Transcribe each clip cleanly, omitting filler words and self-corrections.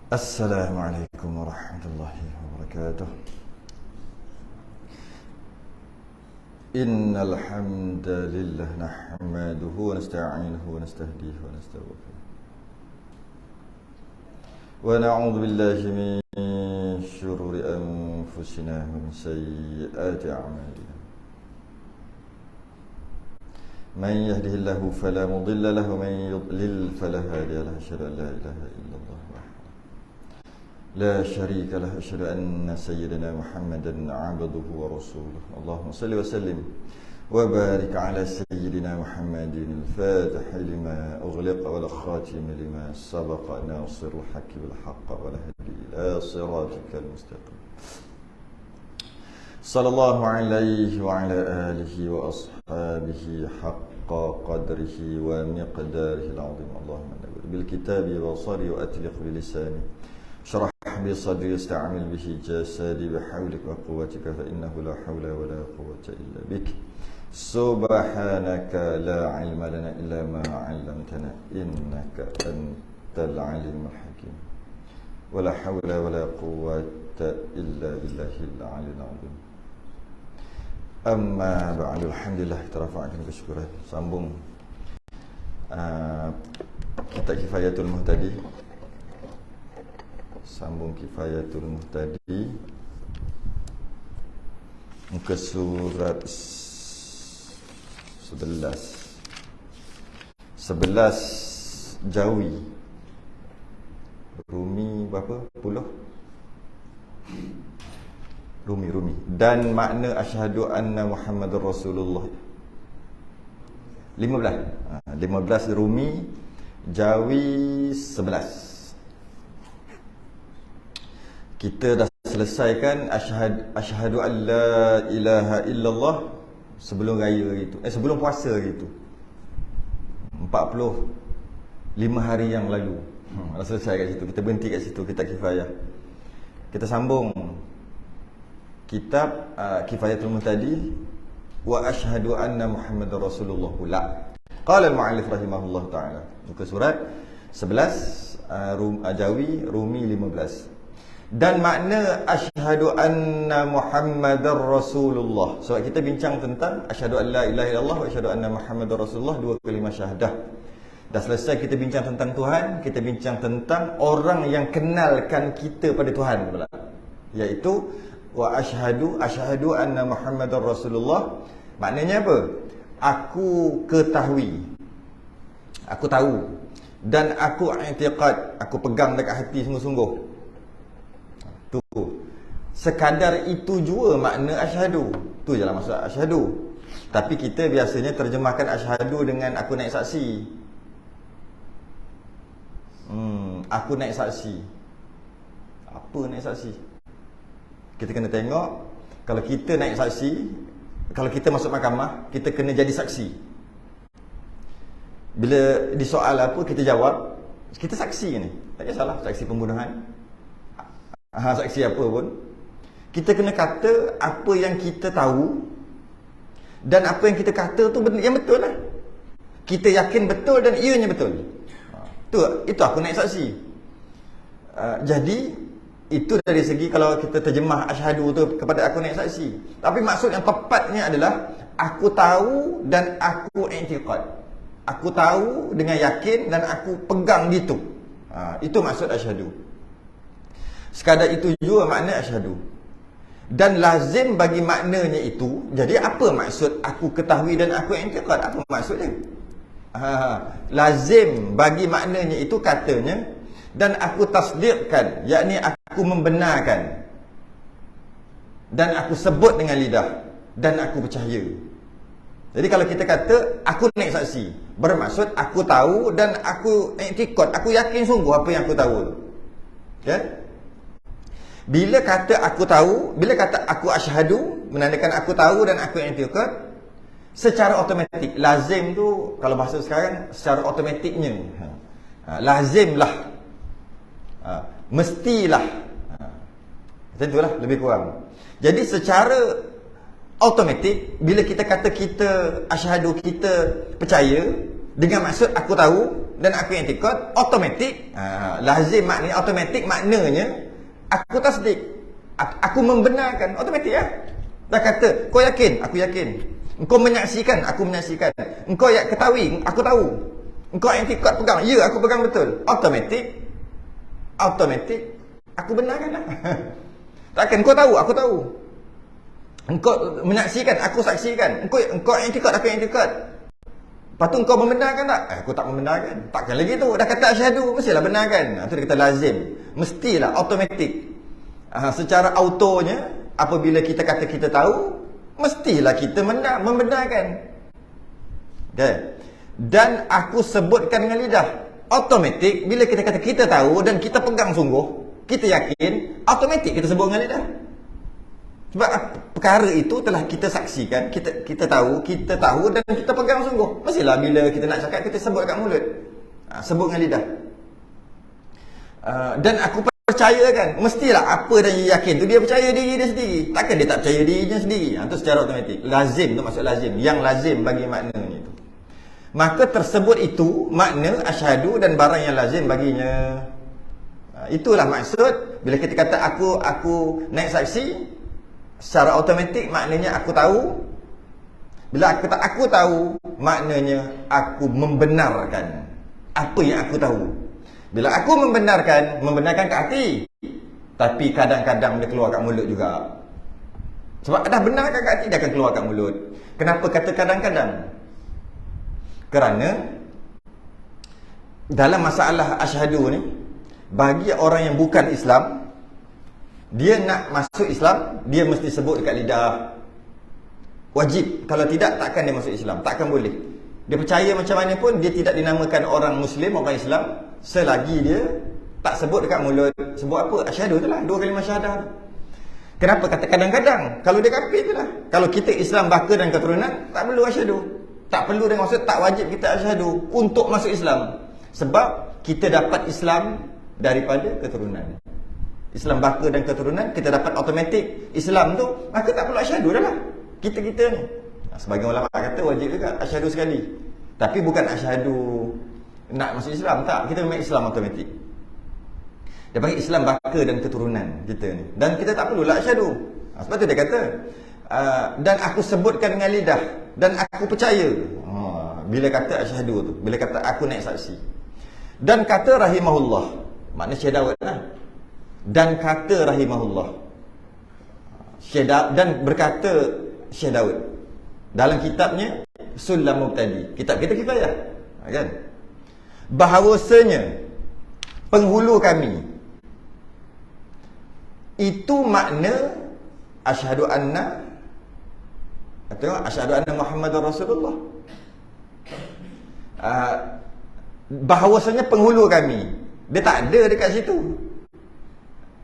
Assalamualaikum warahmatullahi wabarakatuh. Innal hamdalillah nahmaduhu wa nasta'inuhu wa nastahdihi wa nastaghfiruh. Wa na'udzu billahi min shururi anfusina wa min sayyiati a'malina. Man yahdihillahu fala mudilla lahu wa man yudlil fala hadiya lahu. Asyhadu an la ilaha illallah لا شريك له أشهد أن سيدنا محمدا عبده ورسوله اللهم صل وسلم وبارك على سيدنا محمد الفاتح لما أغلق والخاتم لما سبق ناصر الحق بالحق والهدي إلى صراطك المستقيم صلى الله عليه وعلى آله وأصحابه حق قدره ومقداره العظيم اللهم نور بالكتاب وصري وأتلق بلساني شرح بصدري استعمل به جسدي بحولك وقوتك فإنه لا حول ولا قوة إلا بك سبحانك لا علم لنا إلا ما علمتنا إنك أنت العليم الحكيم ولا حول ولا قوة إلا بالله العلي العظيم أما بعد الحمد لله kita rafa'kan kesyukuran sambung kitab Kifayatul Muhtadi. Sambung Kifayatul Muhtadi, muka surat 11 Jawi. Rumi berapa? 10? Rumi. Dan makna asyhadu anna Muhammadar Rasulullah 15 Rumi, Jawi 11. Kita dah selesaikan asyhadu an la ilaha illallah sebelum raya hari itu. Sebelum puasa hari itu. 45 hari yang lalu. Dah selesai kat situ. Kita berhenti kat situ kitab kifayah. Kita sambung kitab Kifayatul Muhtadi wa asyhadu anna Muhammadar Rasulullah pula. Qala al-mu'allif rahimahullah taala. Muka surat 11 Jawi Rumi 15. Dan makna asyhadu anna Muhammadar Rasulullah. Sebab kita bincang tentang asyhadu an la ilaha illallah wa asyhadu anna Muhammadar Rasulullah, dua kalimah syahadah. Dah selesai kita bincang tentang Tuhan, kita bincang tentang orang yang kenalkan kita pada Tuhan pula. Iaitu wa asyhadu anna Muhammadar Rasulullah. Maknanya apa? Aku ketahui. Aku tahu dan aku i'tiqad, aku pegang dekat hati sungguh-sungguh. Tu. Sekadar itu jua makna asyhadu. Tu jelah maksud asyhadu. Tapi kita biasanya terjemahkan asyhadu dengan aku naik saksi. Aku naik saksi. Apa naik saksi? Kita kena tengok. Kalau kita naik saksi, kalau kita masuk mahkamah, kita kena jadi saksi. Bila disoal apa, kita jawab, kita saksi ni. Tak kisahlah saksi pembunuhan, saksi apa pun. Kita kena kata apa yang kita tahu, dan apa yang kita kata tu yang betul lah. Kita yakin betul dan ianya betul. Itu aku naik saksi. Jadi itu dari segi kalau kita terjemah asyhadu tu kepada aku naik saksi. Tapi maksud yang tepatnya adalah aku tahu dan aku i'tiqad. Aku tahu dengan yakin dan aku pegang gitu. Itu maksud asyhadu. Sekadar itu juga makna asyhadu. Dan lazim bagi maknanya itu. Jadi apa maksud aku ketahui dan aku i'tiqad? Apa maksudnya? Lazim bagi maknanya itu katanya, dan aku tasdiqkan, yakni aku membenarkan, dan aku sebut dengan lidah, dan aku percaya. Jadi kalau kita kata aku naik saksi, bermaksud aku tahu dan aku i'tiqad, aku yakin sungguh apa yang aku tahu. Ya? Bila kata aku tahu, bila kata aku asyhadu, menandakan aku tahu dan aku i'tiqad, secara automatik, lazim tu kalau bahasa sekarang secara automatiknya, lazimlah, mestilah, macam itulah lebih kurang. Jadi secara automatik bila kita kata kita asyhadu, kita percaya dengan maksud aku tahu, dan aku i'tikad, automatik, lazim maknanya automatik, maknanya aku tasdik, aku membenarkan, automatik ya. Dah kata, kau yakin, aku yakin. Engkau menyaksikan, aku menyaksikan. Engkau ketahui, aku tahu. Engkau i'tikad, pegang, ya aku pegang betul. Automatik, aku benarkan lah. Takkan kau tahu, aku tahu. Engkau menyaksikan, aku saksikan. Engkau i'tikad, aku i'tikad. Lepas tu engkau membenarkan tak? Aku tak membenarkan. Takkan lagi tu. Dah kata asyhadu, mestilah benarkan. Itu dia kata lazim. Mestilah, automatik. Secara autonya, apabila kita kata kita tahu, mestilah kita membenarkan. Okay. Dan aku sebutkan dengan lidah. Automatik, bila kita kata kita tahu dan kita pegang sungguh, kita yakin, automatik kita sebut dengan lidah. Sebab perkara itu telah kita saksikan, kita tahu dan kita pegang sungguh. Mestilah bila kita nak cakap, kita sebut kat mulut. Sebut dengan lidah. Dan aku percayakan, mestilah apa dan dia yakin tu, dia percaya diri dia sendiri. Takkan dia tak percaya dirinya sendiri. Itu secara automatik. Lazim tu maksud lazim. Yang lazim bagi maknanya itu. Maka tersebut itu makna asyhadu dan barang yang lazim baginya. Itulah maksud bila kita kata aku naik saksi, secara automatik maknanya aku tahu. Bila aku kata aku tahu, maknanya aku membenarkan apa yang aku tahu. Bila aku membenarkan ke hati, tapi kadang-kadang dia keluar kat mulut juga. Sebab dah benarkan kat hati, dia akan keluar kat mulut. Kenapa kata kadang-kadang? Kerana dalam masalah asyhadu ni, bagi orang yang bukan Islam, dia nak masuk Islam, dia mesti sebut dekat lidah. Wajib. Kalau tidak, takkan dia masuk Islam. Takkan boleh. Dia percaya macam mana pun, dia tidak dinamakan orang Muslim, orang Islam, selagi dia tak sebut dekat mulut. Sebut apa? Asyhadu tu lah. 2 kalimah syahadah. Kenapa kata kadang-kadang? Kalau dia kafir tu lah. Kalau kita Islam baka dan keturunan, tak perlu asyhadu. Tak perlu dengan maksud, tak wajib kita asyhadu untuk masuk Islam. Sebab kita dapat Islam daripada keturunan. Islam baka dan keturunan, kita dapat automatik Islam tu, maka tak perlu asyhadu dah lah. Kita ni. Sebagian ulama kata wajib juga asyhadu sekali. Tapi bukan asyhadu nak masuk Islam, tak. Kita memang Islam automatik. Dia panggil Islam baka dan keturunan kita ni. Dan kita tak perlulah asyhadu. Sebab tu dia kata, dan aku sebutkan dengan lidah, dan aku percaya. Bila kata asyhadu tu, bila kata aku naik saksi. Dan kata rahimahullah, makna Syekh Daud lah. Dan kata rahimahullah, dan berkata Syekh Daud dalam kitabnya Sulam Mubtadi, kitab kita kifayah, kan, bahawasanya penghulu kami itu makna asyhadu anna, atau asyhadu anna Muhammadar Rasulullah. Bahawasanya penghulu kami, dia tak ada dekat situ.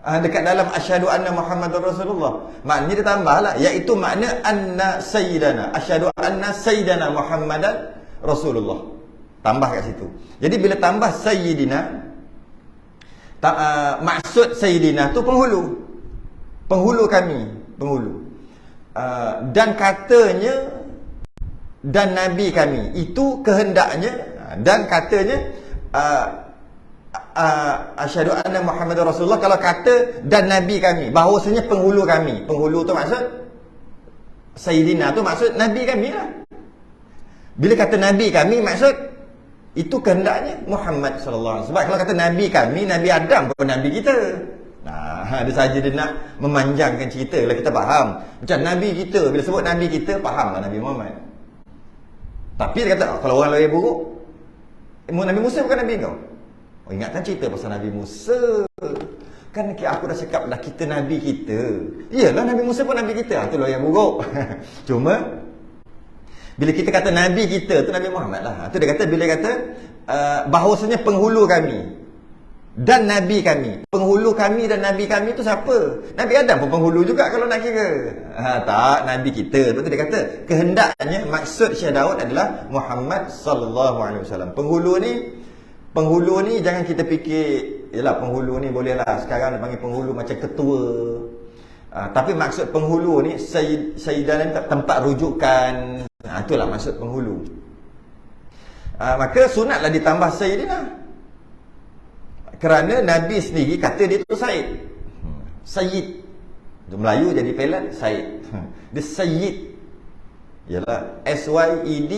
Dekat dalam asyhadu anna Muhammadar Rasulullah, maknanya dia tambahlah, iaitu makna anna sayyidana, asyhadu anna sayyidana Muhammadan Rasulullah, tambah kat situ. Jadi bila tambah sayyidina, maksud sayyidina tu penghulu kami, penghulu. Dan katanya dan nabi kami, itu kehendaknya, dan katanya asyhadu anna Muhammadar Rasulullah. Kalau kata dan nabi kami, bahawasanya penghulu kami, penghulu tu maksud sayyidina tu maksud nabi kami lah. Bila kata nabi kami, maksud itu kehendaknya Muhammad sallallahu alaihi wasallam. Sebab kalau kata nabi kami, Nabi Adam pun nabi kita. Ada saja dia nak memanjangkan cerita lah, kita faham. Macam nabi kita, bila sebut nabi kita, fahamlah Nabi Muhammad. Tapi dia kata, kalau orang lain buruk, Nabi Musa bukan nabi kau. Ingatkan cerita pasal Nabi Musa. Kan aku dah cakap dah, kita Nabi kita. Iyalah, Nabi Musa pun Nabi kita. Itulah yang buruk. Cuma bila kita kata Nabi kita, tu Nabi Muhammad lah. Itu dia kata, bila kata bahawasanya penghulu kami dan Nabi kami. Penghulu kami dan Nabi kami tu siapa? Nabi Adam pun penghulu juga kalau nak kira. Tak, Nabi kita. Lepas tu dia kata, kehendaknya, maksud Syekh Daud adalah Muhammad sallallahu alaihi wasallam. Penghulu ni jangan kita fikir, yalah penghulu ni bolehlah sekarang dia panggil penghulu macam ketua. Tapi maksud penghulu ni Sayyidan, tempat rujukan. Itulah maksud penghulu. Maka sunatlah ditambah Sayyidina. Kerana Nabi sendiri kata dia tu Sayyid. Sayyid. Melayu jadi pelan, Sayyid. Dia Sayyid. Yalah, S-Y-E-D,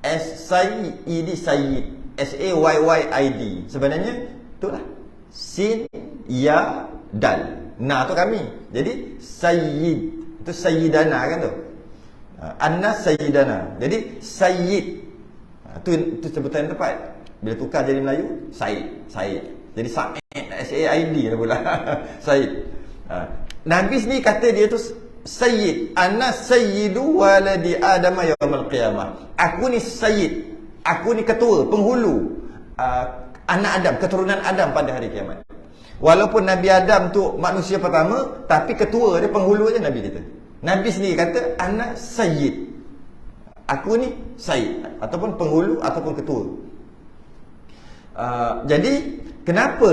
S-Sayyid, Sayyid. S-A-Y-Y-I-D. Sebenarnya itulah Sin, Ya, Dal. Na tu kami. Jadi Sayyid. Itu Sayyidana kan tu. Annas Sayyidana. Jadi Sayyid. Itu sebutan tepat. Bila tukar jadi Melayu, Said. Jadi Sa'id, S-A-I-D lah pula. Said. Nabi sendiri kata dia tu Sayyid. Ana sayyidu waladi Adam yaumil qiyamah. Aku ni Sayyid. Aku ni ketua, penghulu anak Adam, keturunan Adam pada hari kiamat. Walaupun Nabi Adam tu manusia pertama, tapi ketua dia, penghulu je Nabi kita. Nabi sendiri kata ana Sayyid. Aku ni Sayyid, ataupun penghulu ataupun ketua. Jadi kenapa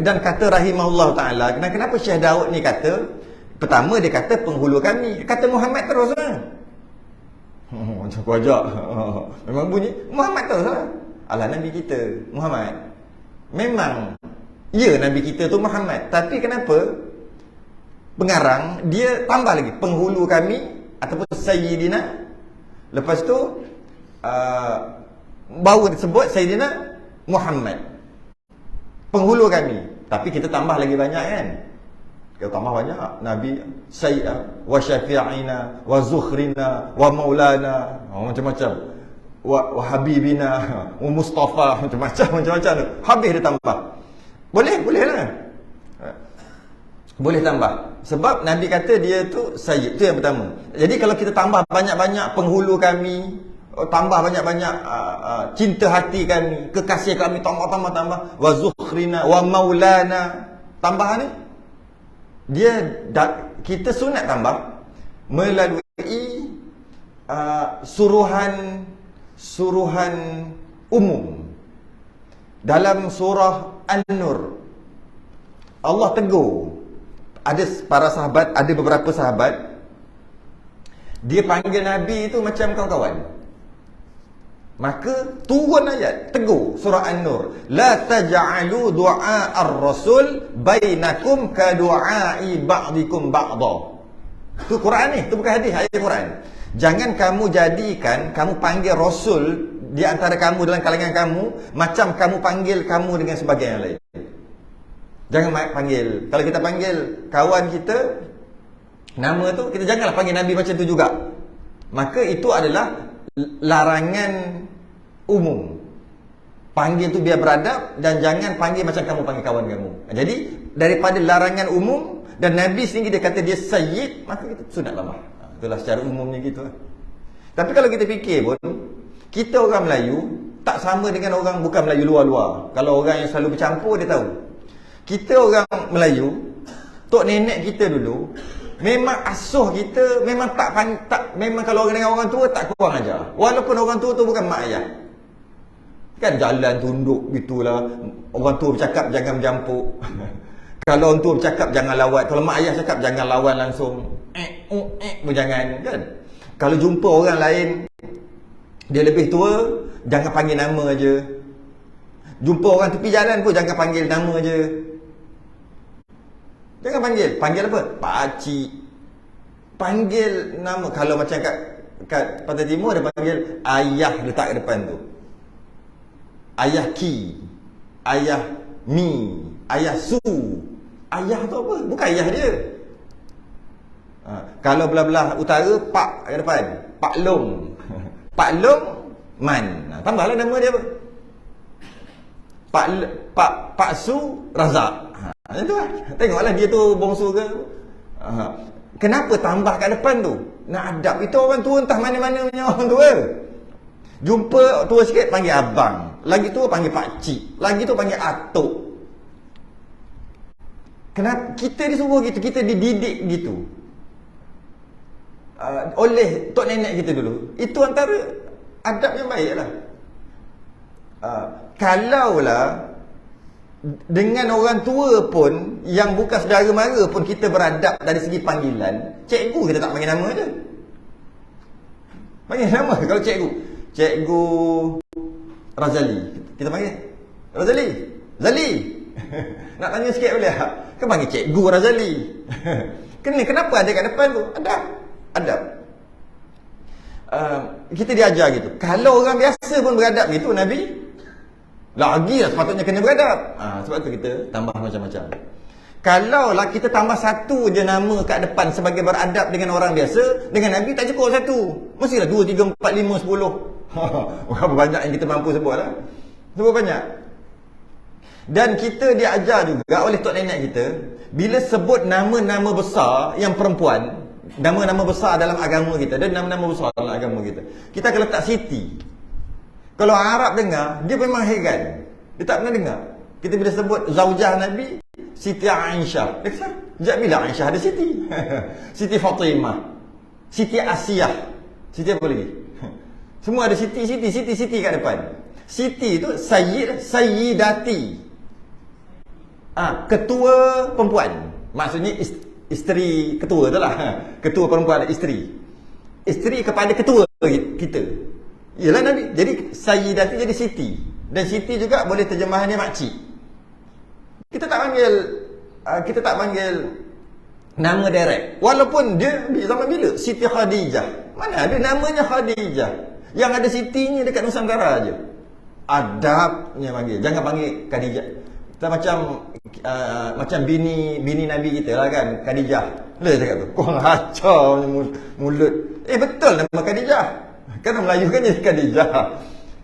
dan kata rahimahullah ta'ala, kenapa Syekh Daud ni kata, pertama dia kata penghulu kami, kata Muhammad terus lah. Macam aku ajak. Memang bunyi Muhammad terus lah. Alah, Nabi kita Muhammad. Memang ya, Nabi kita tu Muhammad. Tapi kenapa pengarang dia tambah lagi penghulu kami ataupun Sayyidina. Lepas tu baru disebut Sayyidina Muhammad, penghulu kami. Tapi kita tambah lagi banyak kan. Kita tambah banyak. Nabi Sayyid wa syafi'ina wa zukhrina wa maulana, macam-macam. Wa habibina wa mustafa, macam-macam. Habis dia tambah. Boleh lah. Boleh tambah. Sebab Nabi kata dia tu Sayyid. Itu yang pertama. Jadi kalau kita tambah banyak-banyak penghulu kami, tambah banyak-banyak cinta hati kami, kekasih kami, tambah wa zukhrina wa maulana, tambahan ni dia kita sunat tambah melalui suruhan umum. Dalam surah An-Nur Allah tegur, ada para sahabat, ada beberapa sahabat dia panggil Nabi itu macam kawan-kawan. Maka turun ayat tegur, surah An-Nur, la taj'alu du'a ar-rasul bainakum ka du'ai ba'dikum ba'dha. Itu Quran ni, itu bukan hadis, ayat Quran. Jangan kamu jadikan, kamu panggil rasul di antara kamu, dalam kalangan kamu, macam kamu panggil kamu dengan sebagian yang lain. Jangan panggil, kalau kita panggil kawan kita nama tu, kita janganlah panggil Nabi macam tu juga. Maka itu adalah larangan umum. Panggil tu biar beradab, dan jangan panggil macam kamu panggil kawan kamu. Jadi daripada larangan umum, dan Nabi sendiri dia kata dia Sayyid, maka kita sunat lama. Itulah secara umumnya gitu. Tapi kalau kita fikir pun, kita orang Melayu tak sama dengan orang bukan Melayu luar-luar. Kalau orang yang selalu bercampur, dia tahu. Kita orang Melayu, tok nenek kita dulu, memang asuh kita memang tak memang kalau dengan orang tua tak kurang ajar. Walaupun orang tua tu bukan mak ayah. Kan jalan tunduk gitulah. Orang tua bercakap jangan bercampur. Kalau orang tua bercakap jangan lawat. Kalau mak ayah cakap jangan lawan langsung. Pun jangan kan. Kalau jumpa orang lain dia lebih tua, jangan panggil nama aja. Jumpa orang tepi jalan pun jangan panggil nama aja. Jangan panggil apa? Pakcik. Panggil nama. Kalau macam kat Pantai Timur dia panggil ayah, letak kat depan tu. Ayah Ki, ayah Mi, ayah Su. Ayah tu apa? Bukan ayah dia. Kalau belah-belah utara, Pak kat depan. Pak Long. Pak Long Man. Tambahlah nama dia apa? Pak Su Razak. Macam tu lah. Tengoklah dia tu bongsu ke. Kenapa tambah kat depan tu? Nak adab. Itu orang tua entah mana-mana punya orang tua. Jumpa tua sikit panggil abang. Lagi tua panggil pakcik. Lagi tu panggil atuk. Kenapa kita disuruh gitu? Kita dididik gitu. Oleh tok nenek kita dulu. Itu antara adab yang baik lah. Kalaulah dengan orang tua pun yang bukan saudara mara pun kita beradab dari segi panggilan, cikgu kita tak panggil nama je. Panggil nama. Kalau Cikgu Razali. Kita panggil Razali. Zali. Nak tanya sikit boleh tak? Kan panggil Cikgu Razali. Kenapa ada kat depan tu? Adab. Kita diajar gitu. Kalau orang biasa pun beradab gitu, Nabi lagilah sepatutnya kena beradab. Sebab tu kita tambah macam-macam. Kalaulah kita tambah satu je nama kat depan sebagai beradab dengan orang biasa, dengan Nabi tak cukup satu. Mestilah 2, 3, 4, 5, 10. Berapa banyak yang kita mampu sebut lah. Sebut banyak. Dan kita diajar juga oleh tok nenek kita, bila sebut nama-nama besar yang perempuan, nama-nama besar dalam agama kita, dan nama-nama besar dalam agama kita, kita akan letak Siti. Kalau Arab dengar, dia memang heran. Dia tak pernah dengar. Kita bila sebut zaujah Nabi, Siti Aisyah. Dia kata, sejak bila Aisyah ada Siti? Siti Fatimah, Siti Asiyah, Siti apa lagi? Semua ada Siti kat depan. Siti tu Sayyidati. Ketua perempuan. Maksudnya isteri ketua tu lah. Ketua perempuan, isteri. Isteri kepada ketua kita. Yalah Nabi. Jadi Sayyidati jadi Siti. Dan Siti juga boleh terjemahannya makcik. Kita tak panggil nama direct. Walaupun dia zaman bila Siti Khadijah. Mana ada namanya Khadijah. Yang ada Sitinya dekat Nusantara aje. Adabnya panggil. Jangan panggil Khadijah. Kita macam bini Nabi kita lah kan, Khadijah. Boleh cakap tu. Kurang hacau mulut. Betul nama Khadijah. Kan Melayu kan jadi Khadijah.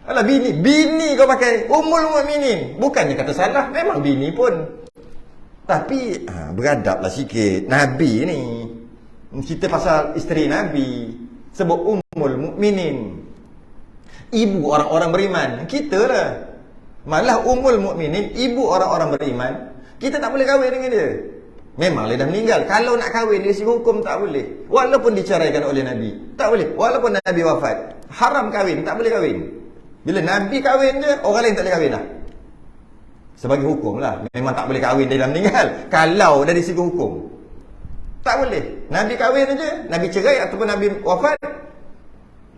Alah bini kau pakai Ummul Mukminin. Bukannya kata salah, memang bini pun. Tapi beradablah sikit. Nabi ni cerita pasal isteri Nabi, sebut Ummul Mukminin, ibu orang-orang beriman. Kita lah malah Ummul Mukminin, ibu orang-orang beriman. Kita tak boleh kahwin dengan dia. Memang dia dah meninggal. Kalau nak kahwin dia si hukum tak boleh. Walaupun diceraikan oleh Nabi, tak boleh. Walaupun Nabi wafat, haram kahwin, tak boleh kahwin. Bila Nabi kahwin je, orang lain tak boleh kahwin lah. Sebagai hukum lah. Memang tak boleh kahwin dia dah meninggal. Kalau dari segi hukum, tak boleh. Nabi kahwin je, Nabi cerai ataupun Nabi wafat,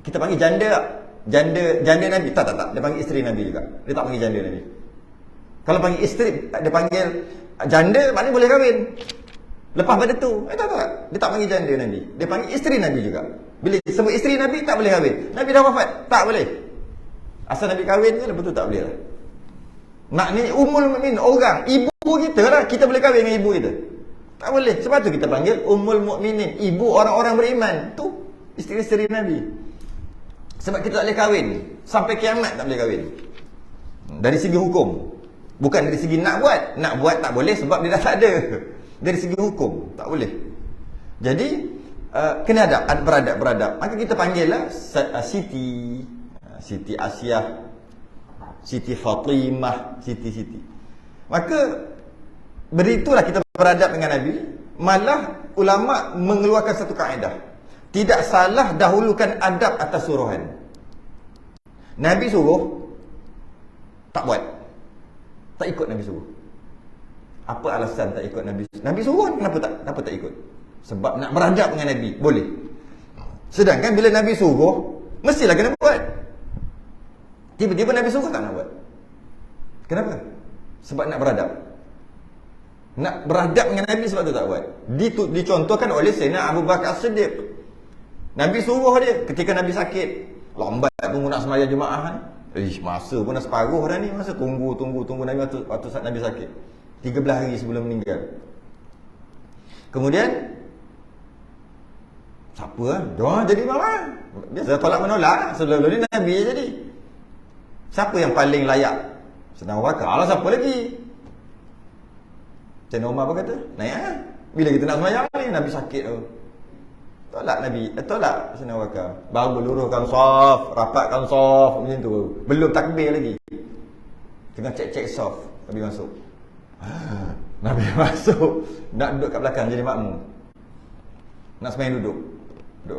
kita panggil janda tak? Janda Nabi. Tak. Dia panggil isteri Nabi juga. Dia tak panggil janda Nabi. Kalau panggil isteri, dia panggil janda, maknanya boleh kahwin. Lepas pada tu, tak. Dia tak panggil janda Nabi. Dia panggil isteri Nabi juga. Bila sebut isteri Nabi, tak boleh kahwin. Nabi dah wafat, tak boleh. Asal Nabi kahwin je, lepas tu tak boleh lah. Maknanya Ummul Mukminin, orang, ibu kita lah, kita boleh kahwin dengan ibu kita. Tak boleh. Sebab tu kita panggil Ummul Mukminin, ibu orang-orang beriman. Tu isteri-isteri Nabi. Sebab kita tak boleh kahwin. Sampai kiamat tak boleh kahwin. Dari segi hukum. Bukan dari segi nak buat. Nak buat tak boleh sebab dia dah tak ada. Dari segi hukum, tak boleh. Jadi, kena beradab. Maka kita panggil lah Siti Asiyah, Siti Fatimah, Siti. Maka beritulah kita beradab dengan Nabi. Malah ulama mengeluarkan satu kaedah. Tidak salah dahulukan adab atas suruhan. Nabi suruh, tak buat. Tak ikut Nabi suruh. Apa alasan tak ikut Nabi? Nabi suruh, kenapa tak ikut? Sebab nak beradab dengan Nabi, boleh. Sedangkan bila Nabi suruh, mestilah kena buat. Tiba-tiba Nabi suruh tak nak buat. Kenapa? Sebab nak beradab. Nak beradab dengan Nabi sebab tu tak buat. Dicontohkan oleh Sayyidina Abu Bakar As-Siddiq. Nabi suruh dia ketika Nabi sakit. Lambat tunggu nak sembahyang Jumaat kan. Masa pun dah separuh dah ni. Masa tunggu Nabi waktu saat Nabi sakit. 13 hari sebelum meninggal. Kemudian siapa lah? Jangan jadi imam lah. Biasa tolak menolak. Sebelum ni Nabi je jadi. Siapa yang paling layak? Sayyidina Abu Bakar lah, siapa lagi? Sayyidina Umar apa kata? Naik lah. Bila kita nak sembahyang ni, Nabi sakit tu. Tolak Sayyidina Abu Bakar. Baru luruskan saf, rapatkan saf, macam tu. Belum takbir lagi. Tengah cek saf, Nabi masuk. Nabi masuk. Nak duduk kat belakang jadi makmum. Nak sembahyang duduk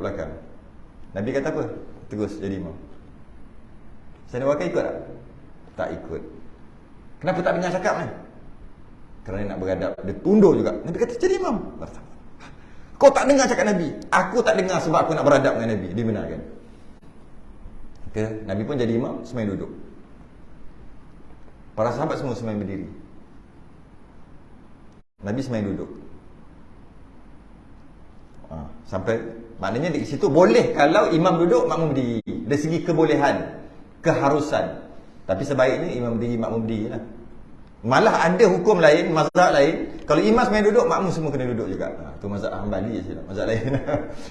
belakang. Nabi kata apa? Terus jadi imam. Sayyidina Abu Bakar ikut tak? Tak ikut. Kenapa tak dengar cakap ni? Kerana nak beradab. Dia tundur juga. Nabi kata jadi imam. Kau tak dengar cakap Nabi. Aku tak dengar sebab aku nak beradab dengan Nabi. Dia benarkan. Nabi pun jadi imam, sembahyang duduk. Para sahabat semua sembahyang berdiri. Nabi sembahyang duduk. Sampai maknanya di situ boleh kalau imam duduk, makmum berdiri. Dari segi kebolehan, keharusan. Tapi sebaiknya imam berdiri, makmum berdiri lah. Malah ada hukum lain, mazhab lain, kalau imam sembahyang duduk, makmum semua kena duduk juga. Tu mazhab Hanbali je, mazhab lain.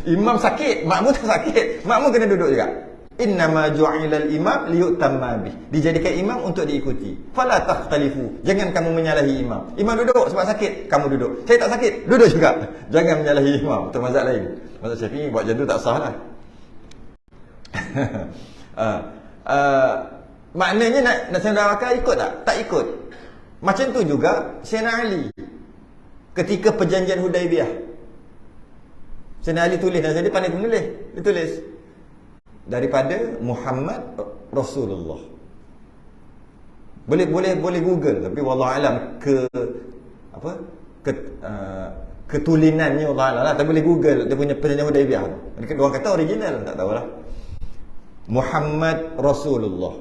Imam sakit, makmum tak sakit, makmum kena duduk juga. Innama ju'ilal imam liyutamma bih. Dijadikan imam untuk diikuti. Fala takhtalifu. Jangan kamu menyalahi imam. Imam duduk sebab sakit, kamu duduk. Saya tak sakit, duduk juga. Jangan menyalahi imam. Itu mazhab lain. Mazhab Syafi'i buat macam tu tak sah lah. Maknanya nak Sayyidina Bakar ikut tak? Tak ikut. Macam tu juga Sayyidina Ali ketika perjanjian Hudaibiyah. Sayyidina Ali tulis, dan dia pandai menulis. Dia tulis daripada Muhammad Rasulullah. Boleh Google, tapi wallahu alam ketulinannya wallahu alam lah. Tapi boleh Google dia punya perjanjian Hudaibiyah tu. Dia orang kata original, tak tahulah. Muhammad Rasulullah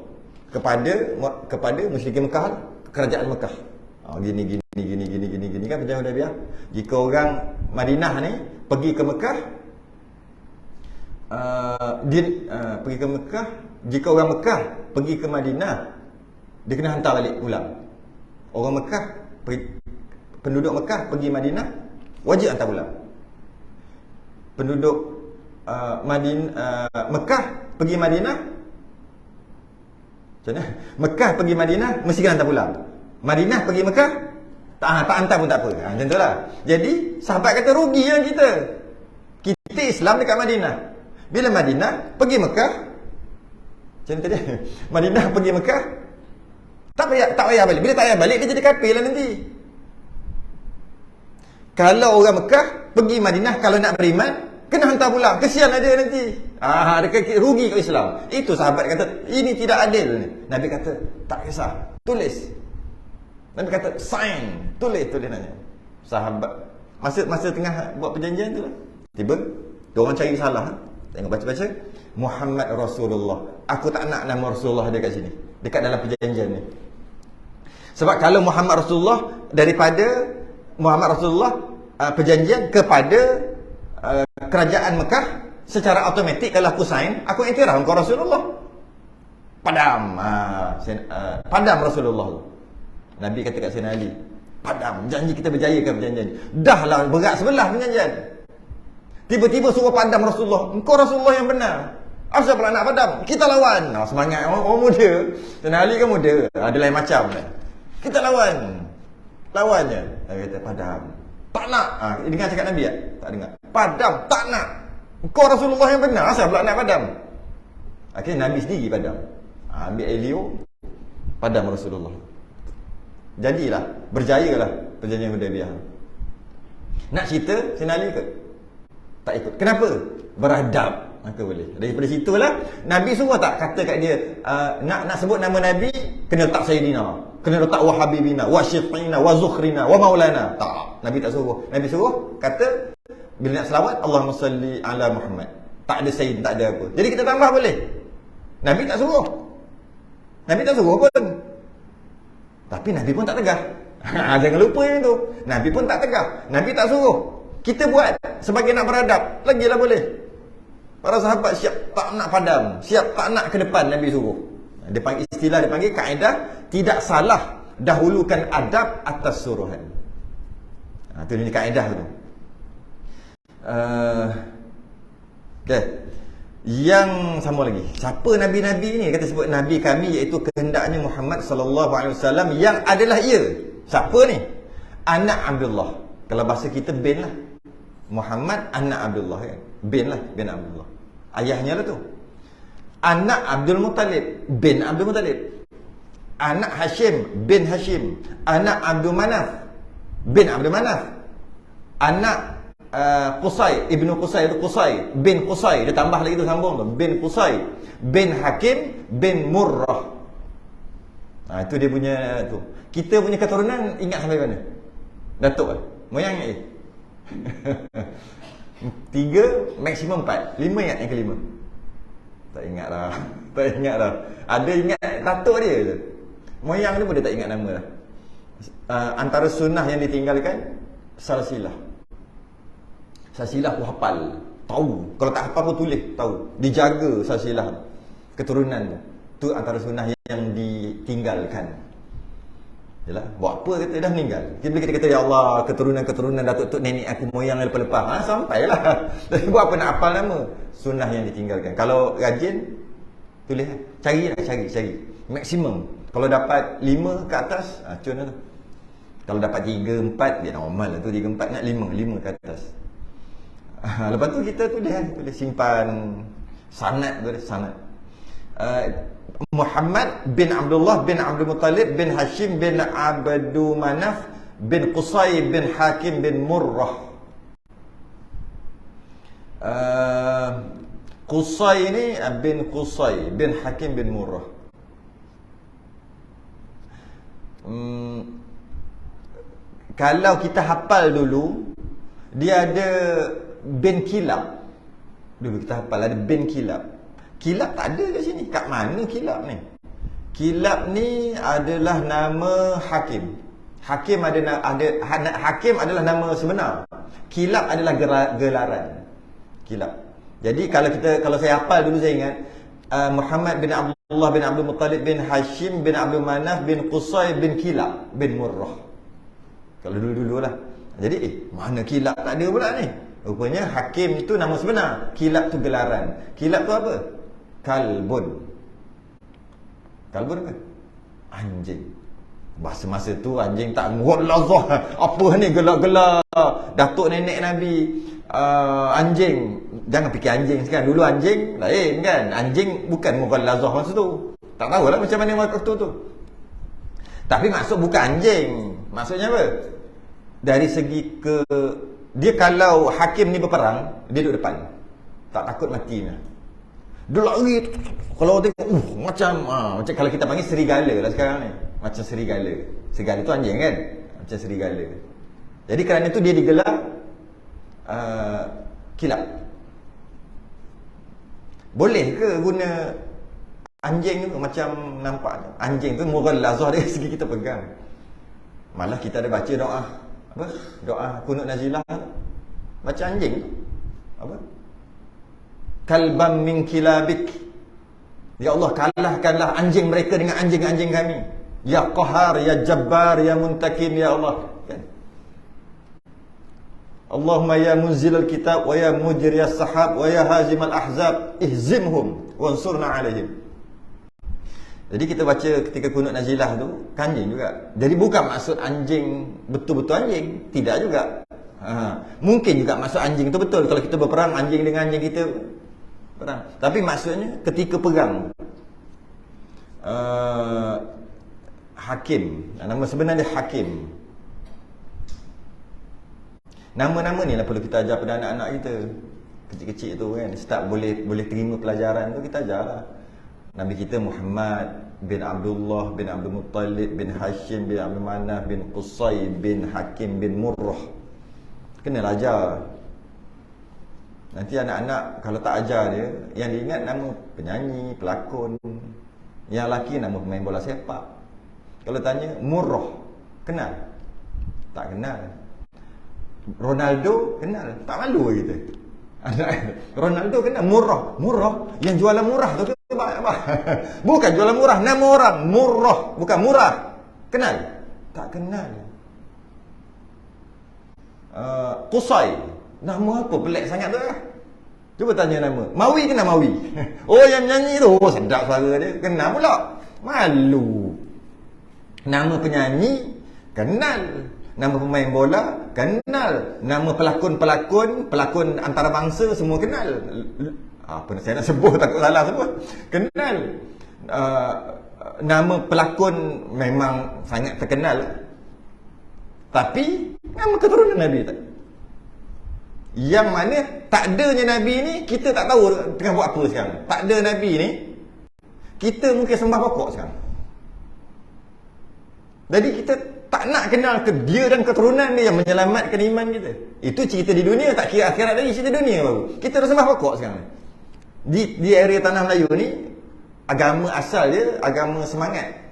kepada musyrikin Mekah, kerajaan Mekah. Gini kan perjanjian Hudaibiyah. Jika orang Madinah ni pergi ke Mekah, pergi ke Mekah, jika orang Mekah pergi ke Madinah, dia kena hantar balik pulang. Orang Mekah, penduduk Mekah pergi Madinah, wajib hantar pulang. Penduduk Mekah pergi Madinah, macam mana? Mekah pergi Madinah mesti kena hantar pulang. Madinah pergi Mekah tak hantar pun tak apa. Macam tu lah. Jadi sahabat kata rugi yang kita Islam dekat Madinah. Bila Madinah pergi Mekah, macam tadi, Madinah pergi Mekah, tak payah balik. Bila tak payah balik, dia jadi kafir lah nanti. Kalau orang Mekah pergi Madinah, kalau nak beriman, kena hantar pulang. Kesian lah dia nanti. Dia rugi ke Islam. Itu sahabat kata, ini tidak adil ni. Nabi kata, tak kisah, tulis. Nabi kata, sign, tulis nanya. Sahabat masa tengah buat perjanjian tu lah, tiba dia orang cari salah. Tengok baca-baca, Muhammad Rasulullah. Aku tak nak nama Rasulullah ada kat sini, dekat dalam perjanjian ni. Sebab kalau Muhammad Rasulullah, daripada Muhammad Rasulullah perjanjian kepada kerajaan Mekah, secara automatik kalau aku sign, aku iktiraf engkau Rasulullah. Padam Rasulullah. Nabi kata kat Sayyidina Ali, padam, janji kita berjaya ke perjanjian. Dah lah berat sebelah perjanjian. Tiba-tiba suruh padam Rasulullah. Engkau Rasulullah yang benar. Asal pula nak padam? Kita lawan. Semangat orang muda. Sayyidina Ali kan muda, ada lain macam lah. Kita lawan. Lawannya. Dia kata padam. Tak nak. Dengar cakap Nabi tak? Tak dengar. Padam, tak nak. Engkau Rasulullah yang benar. Asal pula nak padam? Akhirnya Nabi sendiri padam. Ambil Elio, padam Rasulullah. Jadilah, berjayalah perjanjian Hudaibiyah. Nak cerita Sayyidina Ali ke? Tak ikut. Kenapa? Beradab. Maka boleh. Daripada situlah Nabi suruh tak kata kat dia, nak sebut nama Nabi, kena letak Sayyidina, kena letak wa habibina, wa syifaina, wa zukhrina, wa maulana. Tak. Nabi tak suruh. Nabi suruh kata bila nak selawat, Allahumma salli ala Muhammad. Tak ada Sayyid, tak ada apa. Jadi kita tambah boleh. Nabi tak suruh. Nabi tak suruh pun. Tapi Nabi pun tak tegah. Jangan lupa yang tu. Nabi pun tak tegah. Nabi tak suruh. Kita buat sebagai nak beradab, lagilah boleh. Para sahabat siap tak nak padam, siap tak nak ke depan, Nabi suruh. Dia panggil istilah, dia panggil kaedah tidak salah dahulukan adab atas suruhan. Itu dia kaedah tu. Okay. Yang sama lagi, siapa nabi-nabi ni? Kata sebut nabi kami, iaitu kehendaknya Muhammad sallallahu alaihi wasallam, yang adalah ia. Siapa ni? Anak Abdullah. Kalau bahasa kita bin lah. Muhammad anak Abdullah kan. Bin lah, bin Abdullah. Ayahnya lah tu. Anak Abdul Muttalib, bin Abdul Muttalib. Anak Hashim, bin Hashim. Anak Abdul Manaf, bin Abdul Manaf. Anak Qusay, Ibnu Qusay itu Qusay, bin Qusay. Dia tambah lagi tu, sambung tu, bin Qusay, bin Hakim, bin Murrah. Itu dia punya tu. Kita punya keturunan ingat sampai mana? Datuk lah. Moyang ingat 3, maksimum 4. 5 ingat yang kelima. Tak ingat dah. Tak ingat dah. Ada ingat datuk dia je. Moyang dia pun dia tak ingat nama dah. Antara sunnah yang ditinggalkan salsilah. Salsilah pun hafal. Tahu. Kalau tak hafal pun tulis. Tahu. Dijaga salsilah. Keturunan tu. Tu antara sunnah yang ditinggalkan. Yalah, buat apa kata dah meninggal. Bila kita kata ya Allah, keturunan-keturunan datuk tok nenek aku moyang lepas-lepas, sampailah. Tapi buat apa nak hafal nama? Sunnah yang ditinggalkan. Kalau rajin tulis, carilah, cari. Maksimum. Kalau dapat 5 ke atas, cun lah tu. Kalau dapat 3, 4, dia normal lah tu. 3, 4 nak 5 ke atas. Lepas tu kita tulis simpan sanad tu, sanad. Muhammad bin Abdullah bin Abdul Muttalib bin Hashim bin Abdu Manaf bin Qusay bin Hakim bin Murrah. Qusay ni bin Qusay bin Hakim bin Murrah. Kalau kita hafal dulu, dia ada bin Kilab. Dulu kita hafal ada bin Kilab. Kilab tak ada kat sini. Kat mana Kilab ni? Kilab ni adalah nama Hakim. Hakim Hakim adalah nama sebenar. Kilab adalah gelaran. Kilab. Jadi kalau saya hafal dulu, saya ingat Muhammad bin Abdullah bin Abdul Muttalib bin Hashim bin Abdul Manaf bin Qusay bin Kilab bin Murrah. Kalau dulu-dululah. Jadi mana Kilab tak ada pula ni? Rupanya Hakim itu nama sebenar. Kilab tu gelaran. Kilab tu apa? Kalbun. Kalbun apa? Anjing. Masa tu anjing tak wallah. Apa ni gelak-gelak datuk nenek Nabi, anjing. Jangan fikir anjing sekarang. Dulu anjing lain kan. Anjing bukan mughallazah masa tu. Tak tahulah macam mana waktu tu. Tapi maksud bukan anjing. Maksudnya apa? Dari segi dia kalau hakim ni berperang, dia duduk depan. Tak takut mati ni. Dia lari. Kalau tengok macam kalau kita panggil serigala lah sekarang ni. Macam serigala. Serigala tu anjing kan? Macam serigala. Jadi kerana tu dia digelar kilab. Boleh ke guna anjing tu macam nampak anjing tu mughallazah dari segi kita pegang. Malah kita ada baca doa apa? Doa kunut nazilah. Baca anjing tu. Apa? Kalbam min kilabik. Ya Allah, kalahkanlah anjing mereka dengan anjing-anjing kami. Ya Qahar, Ya Jabbar, Ya Muntakim, Ya Allah. Kan? Allahumma ya munzilal kitab, wa ya mujriyas sahab, wa ya hazimal ahzab, ihzimhum wansurna alaihim. Jadi kita baca ketika kunut nazilah tu, anjing juga. Jadi bukan maksud anjing betul-betul anjing, tidak juga. Mungkin juga maksud anjing tu betul. Kalau kita berperang anjing dengan anjing kita perang. Tapi maksudnya ketika perang Hakim, nama sebenar dia Hakim. Nama-nama ni lah perlu kita ajar pada anak-anak kita kecil-kecil tu kan. Start boleh terima pelajaran tu, kita ajarlah. Nabi kita Muhammad bin Abdullah bin Abdul Muttalib bin Hashim bin Abdul Manaf bin Qusay bin Hakim bin Murrah. Kena ajar. Nanti anak-anak kalau tak ajar dia, yang diingat nama penyanyi, pelakon. Yang lelaki nama pemain bola sepak. Kalau tanya Murrah, kenal? Tak kenal. Ronaldo kenal? Tak malu kita. Ronaldo kenal? Murrah yang jualan murah tu ke? Bukan jualan murah, nama orang Murrah, bukan murah. Kenal? Tak kenal. Qusay, nama apa pelik sangat tu lah. Cuba tanya nama. Mawi kenal Mawi? Oh yang nyanyi tu, sedap suara dia. Kenal pula. Malu. Nama penyanyi kenal. Nama pemain bola kenal. Nama pelakon antarabangsa semua kenal. Apa saya nak sebut takut salah semua. Kenal. Nama pelakon memang sangat terkenal. Tapi nama keturunan Nabi tak. Yang mana tak adanya Nabi ni, kita tak tahu tengah buat apa sekarang. Tak ada Nabi ni, kita mungkin sembah pokok sekarang. Jadi kita tak nak kenal ke dia dan keturunan dia yang menyelamatkan iman kita. Itu cerita di dunia, tak kira akhirat lagi, cerita dunia baru. Kita dah sembah pokok sekarang. Di area tanah Melayu ni, agama asal dia agama semangat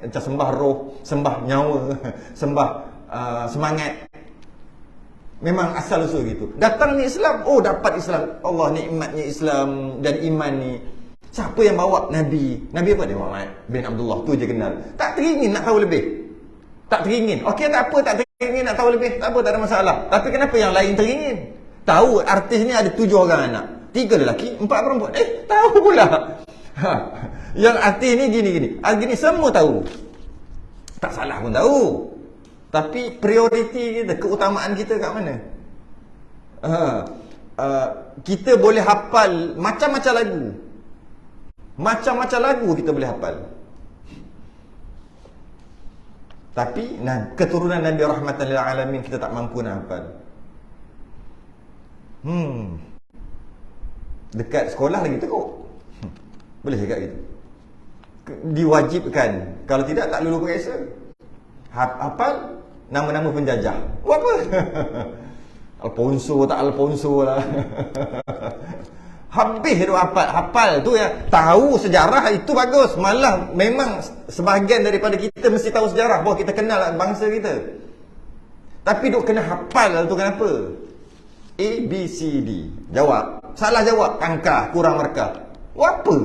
macam sembah roh, sembah nyawa, sembah semangat. Memang asal usul gitu. Datang ni Islam, oh dapat Islam. Allah nikmatnya Islam dan iman ni. Siapa yang bawa Nabi? Nabi apa dia? Muhammad bin Abdullah, tu je kenal. Tak teringin nak tahu lebih. Tak teringin. Okey, tak apa, tak teringin nak tahu lebih. Tak apa, tak ada masalah. Tapi kenapa yang lain teringin? Tahu artis ni ada 7 orang anak. 3 lelaki, 4 perempuan. Tahu pula. Yang artis ni gini-gini. Gini semua tahu. Tak salah pun tahu. Tapi prioriti kita, keutamaan kita kat mana? Kita boleh hafal macam-macam lagu. Macam-macam lagu kita boleh hafal. Tapi keturunan Nabi rahmatan lil alamin kita tak mampu nak hafal. Dekat sekolah lagi teruk. Boleh juga gitu. Diwajibkan. Kalau tidak, tak lulus periksa. Hafal nama-nama penjajah. Apa? Alfonso tak Alfonso lah. Habis tu hafal tu ya. Tahu sejarah itu bagus. Malah memang sebahagian daripada kita mesti tahu sejarah bahawa kita kenal bangsa kita. Tapi duk kena hafal tu kenapa? A, B, C, D. Jawab. Salah jawab, tangkah, kurang markah. Buat apa?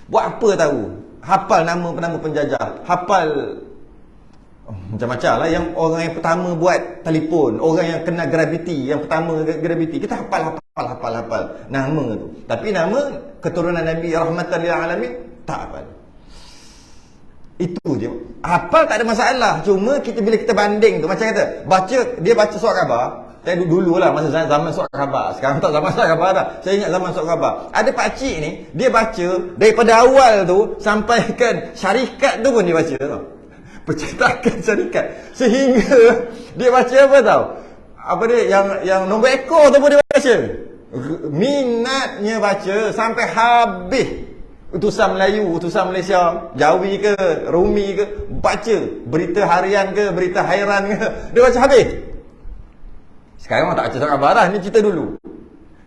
Buat apa tahu? Hafal nama penjajah. Hafal macam-macam lah. Yang orang yang pertama buat telefon, orang yang kena graviti, yang pertama graviti, kita hafal nama tu. Tapi nama keturunan Nabi rahmatan lil alamin tak hafal. Itu je. Hafal tak ada masalah. Cuma bila kita banding tu, macam kata dia baca surat khabar. Dulu lah masa zaman surat khabar. Sekarang tak zaman surat khabar dah. Saya ingat zaman surat khabar. Ada pakcik ni, dia baca daripada awal tu sampai kan syarikat tu pun dia baca tau. Percetakan syarikat. Sehingga dia baca apa tau? Apa dia yang nombor ekor tu pun dia baca. Minatnya baca sampai habis. Utusan Melayu, utusan Malaysia, Jawi ke, Rumi ke, baca berita harian ke, berita hairan ke, dia baca habis. Sekarang orang tak baca surat khabar dah, ni cerita dulu.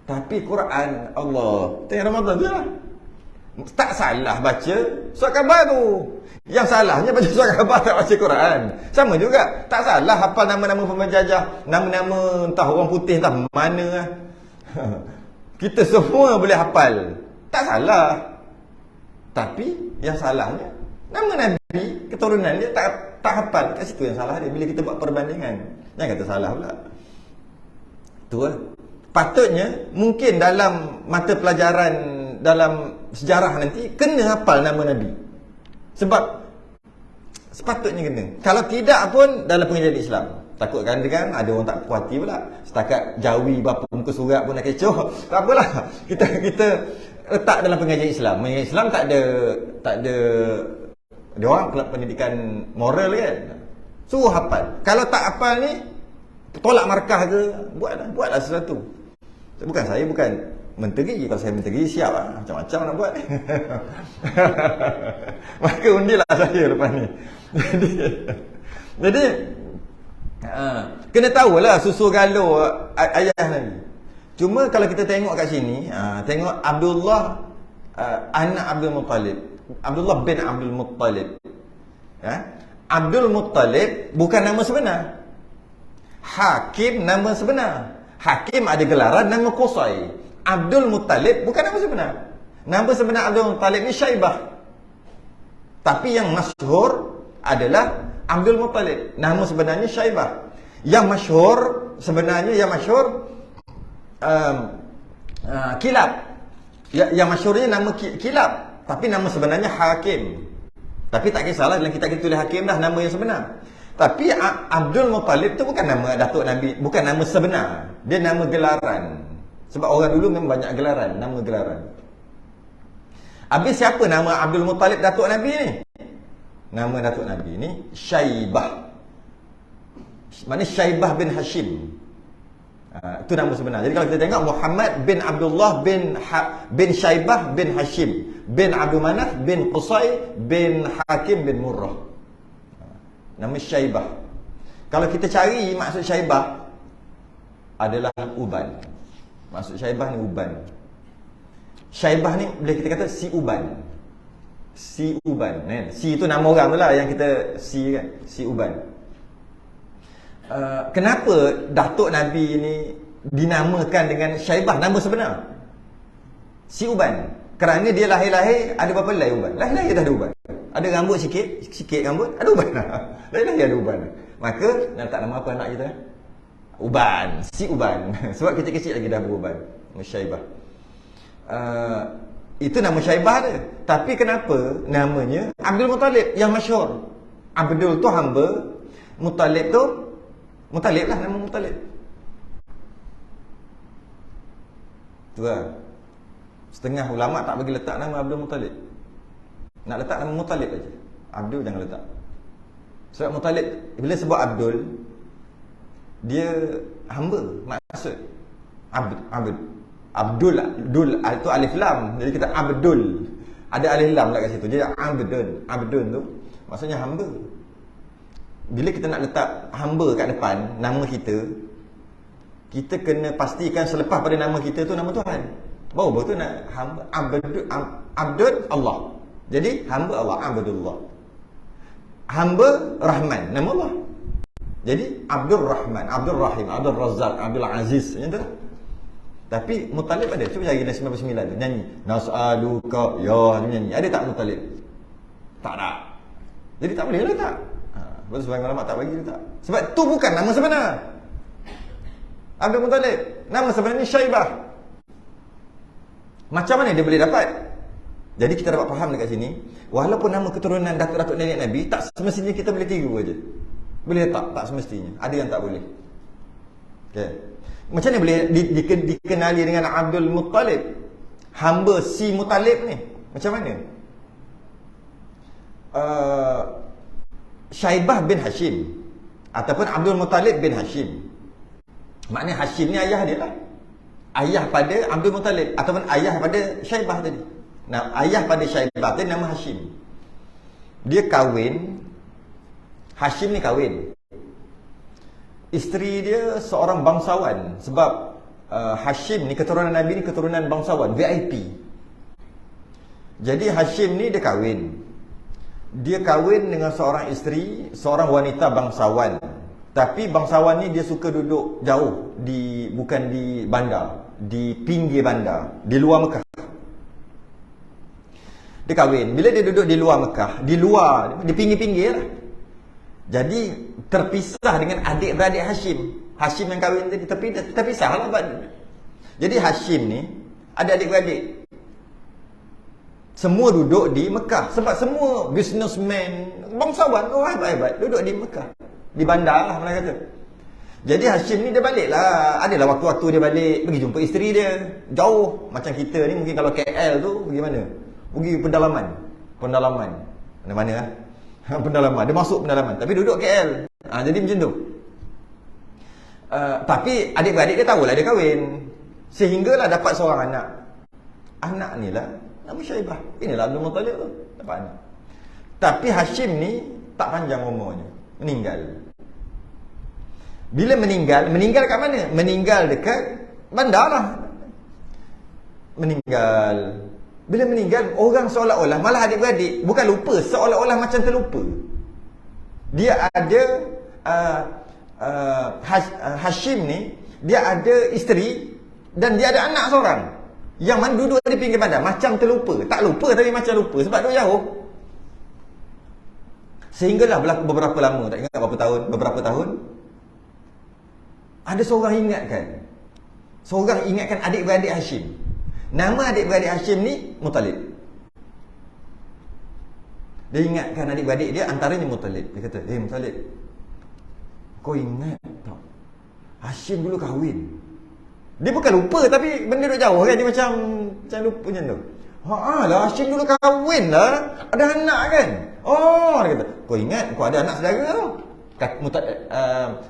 Tapi Quran, Allah, tengah Ramadan tu lah. Tak salah baca surat khabar tu. Yang salahnya baca surat khabar tak baca Quran. Sama juga. Tak salah hafal nama-nama penjajah, nama-nama entah orang putih entah mana lah. Kita semua boleh hafal. Tak salah. Tapi yang salahnya nama Nabi, keturunan dia tak hafal. Kat situ yang salah dia bila kita buat perbandingan. Jangan kata salah pula. Tu lah. Patutnya mungkin dalam mata pelajaran dalam sejarah nanti kena hafal nama Nabi. Sebab sepatutnya kena. Kalau tidak pun dalam pengajian Islam. Takut kan ada orang tak puas hati pula. Setakat Jawi berapa muka surat pun nak kecoh. Tak apalah. Kita letak dalam pengajian Islam. Pengajian Islam tak ada dia orang pendidikan moral kan. Suruh hafal. Kalau tak hafal ni tolak markah ke, buatlah sesuatu. Saya bukan menteri. Kalau saya menteri siap lah. Macam-macam nak buat. Maka undilah saya lepas ni. Jadi kena tahulah susu galuh ayah Nabi. Cuma kalau kita tengok kat sini, tengok Abdullah anak Abdul Muttalib. Abdullah bin Abdul Muttalib. Abdul Muttalib bukan nama sebenar. Hakim nama sebenar. Hakim ada gelaran nama Qusay. Abdul Muttalib bukan nama sebenar. Nama sebenar Abdul Muttalib ni Syaibah. Tapi yang masyhur adalah Abdul Muttalib. Nama sebenarnya Syaibah. Yang masyhur sebenarnya Kilab. Yang masyhurnya nama Kilab, tapi nama sebenarnya Hakim. Tapi tak kisahlah dalam kitab kita tulis Hakim dah nama yang sebenar. Tapi Abdul Muttalib tu bukan nama Datuk Nabi, bukan nama sebenar. Dia nama gelaran. Sebab orang dulu memang banyak gelaran, nama gelaran. Habis siapa nama Abdul Muttalib Datuk Nabi ni? Nama Datuk Nabi ni Syaibah. Maknanya Syaibah bin Hashim. Itu nama sebenar. Jadi kalau kita tengok Muhammad bin Abdullah bin Syaibah bin Hashim bin Abdul Manaf bin Qusay bin Hakim bin Murrah. Nama Syaibah. Kalau kita cari maksud Syaibah adalah uban. Maksud Syaibah ni uban. Syaibah ni boleh kita kata si Uban. Si Uban, kan? Si itu nama orang tu lah yang kita si kan, si Uban. Kenapa datuk Nabi ni dinamakan dengan Syaibah, nama sebenar? Si Uban. Kerana dia lahir-lahir ada berapa helai uban? Lahir-lahir dah ada uban. Ada rambut sikit rambut, ada uban. Lahir-lahir ada uban. Maka nak tak nama apa anak kita? Uban, si Uban. Sebab kecil-kecil lagi dah beruban. Syaibah. Itu nama Syaibah dia. Tapi kenapa namanya Abdul Muttalib yang masyhur? Abdul tu hamba, Muttalib tu Muttalib lah, nama Muttalib. Tu lah. Setengah ulama tak bagi letak nama Abdul Muttalib. Nak letak nama Muttalib aja. Abdul jangan letak. Sebab Muttalib bila sebut Abdul, dia hamba, maksud Abdul itu alif lam. Jadi kita Abdul. Ada alif lam lah kat situ. Jadi Abdun tu maksudnya hamba. Bila kita nak letak hamba kat depan nama kita, kita kena pastikan selepas pada nama kita tu nama Tuhan. Baru tu nak hamba Abdul Allah. Jadi hamba Allah, Abdullah. Hamba Rahman, nama Allah. Jadi Abdul Rahman, Abdul Rahim, Abdul Razzaq, Abdul Aziz, macam tu lah. Tapi Muttalib ada. Cuba cari dari 99 tu nyanyi. Nas'aluka ya, nyanyi. Ada tak Muttalib? Tak ada. Jadi tak boleh lah tak. Lepas sebagian ulama tak bagi tak. Sebab tu bukan nama sebenar Abdul Muttalib. Nama sebenarnya Syaibah. Macam mana dia boleh dapat? Jadi kita dapat faham dekat sini, walaupun nama keturunan datuk-datuk nenek Nabi, tak semestinya kita boleh tiru aja. Boleh tak semestinya. Ada yang tak boleh. Okay. Macam mana boleh dikenali dengan Abdul Muttalib? Hamba si Muttalib ni. Macam mana? Syaibah bin Hashim ataupun Abdul Muttalib bin Hashim. Maknanya Hashim ni ayah dia lah. Ayah pada Abdul Muttalib ataupun ayah pada Syaibah tadi. Nah, ayah pada Syaibah tadi nama Hashim. Dia kahwin. Hashim ni kahwin. Isteri dia seorang bangsawan. Sebab Hashim ni, keturunan Nabi ni keturunan bangsawan, VIP. Jadi Hashim ni dia kahwin. Dia kahwin dengan seorang isteri, seorang wanita bangsawan. Tapi bangsawan ni dia suka duduk jauh, bukan di bandar, di pinggir bandar, di luar Mekah. Dia kahwin. Bila dia duduk di luar Mekah, di pinggir-pinggir lah. Jadi terpisah dengan adik-beradik Hashim. Hashim yang kahwin tadi terpisah lah. Jadi Hashim ni ada adik-beradik. Semua duduk di Mekah. Sebab semua businessman, bangsawan, orang hebat-hebat duduk di Mekah. Di bandar lah mereka kata. Jadi Hashim ni dia balik lah. Adalah waktu-waktu dia balik, pergi jumpa isteri dia. Jauh. Macam kita ni mungkin kalau KL tu pergi mana? Pergi pendalaman. Mana-mana lah. Pendalaman. Dia masuk pendalaman. Tapi duduk KL. Jadi macam tu. Tapi adik-beradik dia tahulah dia kahwin. Sehinggalah dapat seorang anak. Anak ni lah nama Syaibah. Inilah Abdul Muttalib tu. Dapat anak. Tapi Hashim ni tak panjang umurnya. Meninggal. Bila meninggal kat mana? Meninggal dekat bandar lah. Meninggal. Bila meninggal, orang seolah-olah, malah adik-beradik bukan lupa, seolah-olah macam terlupa. Dia ada Hashim ni, dia ada isteri dan dia ada anak seorang yang mana duduk di pinggir bandar, macam terlupa. Tak lupa tapi macam lupa sebab duduk jauh. Sehinggalah berlaku beberapa lama, tak ingat beberapa tahun, ada seorang ingatkan adik-beradik Hashim. Nama adik-beradik Hashim ni Muttalib. Dia ingatkan adik-beradik dia, antaranya Muttalib. Dia kata, Muttalib, kau ingat tak Hashim dulu kahwin? Dia bukan lupa tapi benda duduk jauh kan. Dia macam lupa macam tu. Lah Hashim dulu kahwin lah, ada anak kan. Dia kata, kau ingat kau ada anak saudara tau.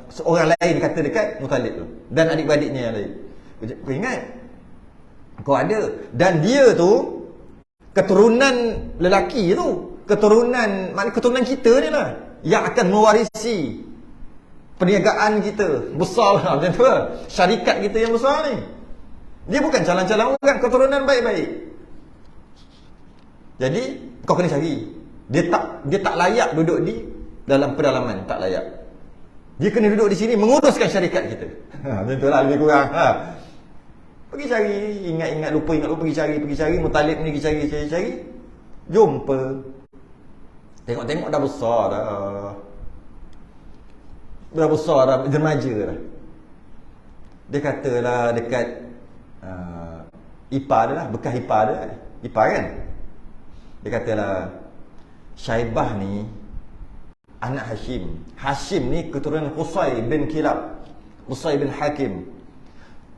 Seorang lain kata dekat Muttalib tu dan adik-beradiknya yang lain. Kau ingat kau ada. Dan dia tu keturunan lelaki tu, maknanya keturunan kita ni lah yang akan mewarisi perniagaan kita besar lah, macam tu lah. Syarikat kita yang besar ni. Dia bukan calon-calon orang, keturunan baik-baik. Jadi kau kena cari. Dia tak layak duduk di dalam pedalaman, tak layak. Dia kena duduk di sini menguruskan syarikat kita. Macam itulah lebih kurang. Pergi cari, ingat lupa pergi cari, Muttalib ni pergi cari. Jumpa. Tengok dah besar dah. Dah besar dah, remaja dah. Dia katalah dekat ipar dia lah, bekas ipar dia. Ipar kan? Dia katalah Syaibah ni anak Hashim. Hashim ni keturunan Qusay bin Kilab, Qusay bin Hakim.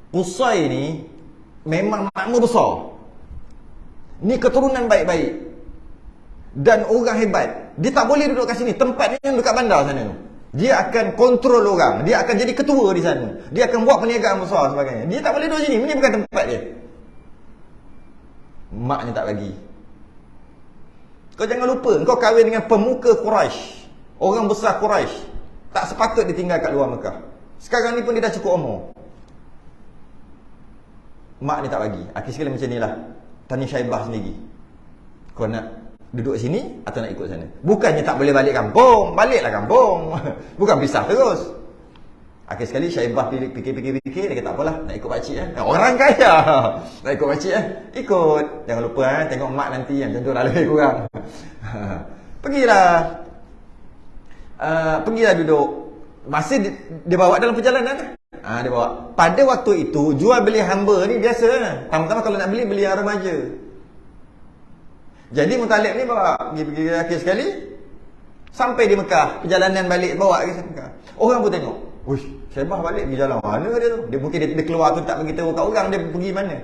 Qusay ni memang makmur besar. Ni keturunan baik-baik dan orang hebat. Dia tak boleh duduk kat sini. Tempat ni dekat bandar sana tu. Dia akan kontrol orang. Dia akan jadi ketua di sana. Dia akan buat perniagaan besar sebagainya. Dia tak boleh duduk sini. Ini bukan tempat dia. Maknya tak bagi. Kau jangan lupa, kau kahwin dengan pemuka Quraisy, orang besar Quraisy. Tak sepatut ditinggal kat luar Mekah. Sekarang ni pun dia dah cukup umur. Mak ni tak bagi. Akhir sekali macam ni lah. Tanya Syaibah sendiri. Kau nak duduk sini atau nak ikut sana? Bukannya tak boleh balik kampung. Baliklah kampung. Bukan pisah terus. Akhir sekali Syaibah fikir, dia kata tak apalah, nak ikut pakcik orang kaya. Nak ikut pakcik ikut. Jangan lupa tengok mak nanti yang macam tu lah lebih kurang. Pergilah duduk. Masa dia bawa dalam perjalanan dia bawa. Pada waktu itu jual beli hamba ni biasa. Pertama-tama kalau nak beli yang remaja. Jadi Muttalib ni bawa pergi akhir sekali sampai di Mekah, perjalanan balik bawa ke Mekah. Orang pun tengok, "Uish, Syaibah balik pergi jalan mana dia tu?" Dia mungkin dia keluar tu tak beritahu kat orang dia pergi mana.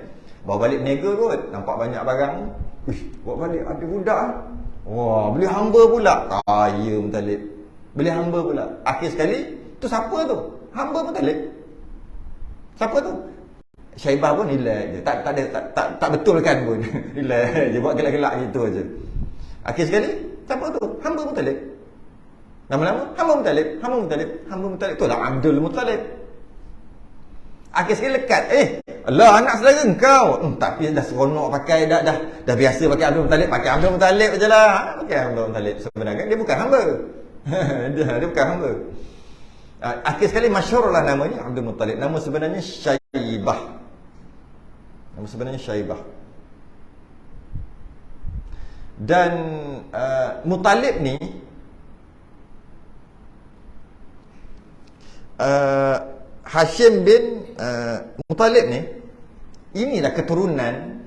Bawa balik berniaga kot, nampak banyak barang. "Uish, bawa balik ada budak." Wah, beli hamba pula. Kaya Muttalib. Beli hamba pula. Akhir sekali, tu siapa tu? Hamba Muttalib. Siapa tu? Syaibah pun relax je. Tak betulkan pun. Relax je, buat gelak-gelak gitu aja. Akhir sekali, siapa tu? Hamba Muttalib. Lama-lama, hamba Muttalib. Tu lah Abdul Muttalib. Akhir sekali lekat. Allah, anak saudara engkau. Tapi dah seronok pakai, dah biasa pakai Abdul Muttalib. Pakai Abdul Muttalib je lah. Pakai Abdul Muttalib. Sebenarnya dia bukan hamba. dia bukan hamba. Akhir sekali masyhur lah namanya Abdul Muttalib. Nama sebenarnya Syaibah. Dan Muttalib ni Hashim bin Muttalib ni, inilah keturunan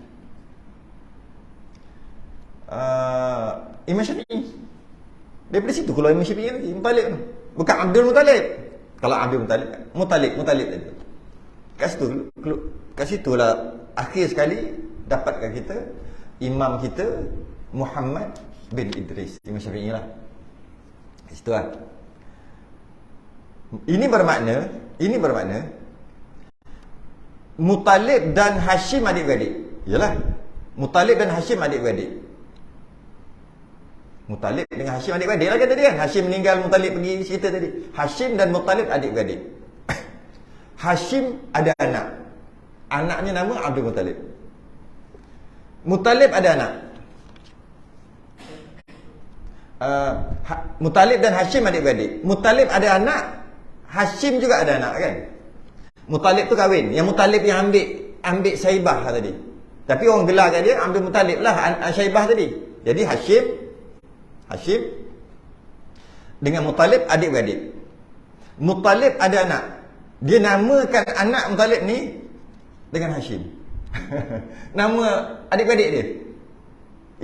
Imam Syafi'i. Daripada situ keluar Imam Syafi'i lagi, Muttalib tu. Bukan Abdul Muttalib. Kalau Abdul Muttalib tadi. Kat situlah akhir sekali dapatkan kita imam kita Muhammad bin Idris, Imam Syafi'i lah. Situ lah. Ini bermakna Muttalib dan Hashim adik-beradik. Yalah. Muttalib dan Hashim adik-beradik. Muttalib dengan Hashim adik-beradik lah kan tadi kan. Hashim meninggal, Muttalib pergi cerita tadi. Hashim dan Muttalib adik-beradik. Hashim ada anak. Anaknya nama Abdul Muttalib. Muttalib ada anak. Muttalib dan Hashim adik-beradik. Muttalib ada anak, Hashim juga ada anak kan. Muttalib tu kahwin. Yang Muttalib yang ambil Syaibah tadi. Tapi orang gelar kat dia Abdul Muttalib lah Syaibah tadi. Jadi Hashim dengan Muttalib adik-beradik. Muttalib ada anak. Dia namakan anak Muttalib ni dengan Hashim. Nama adik-beradik dia.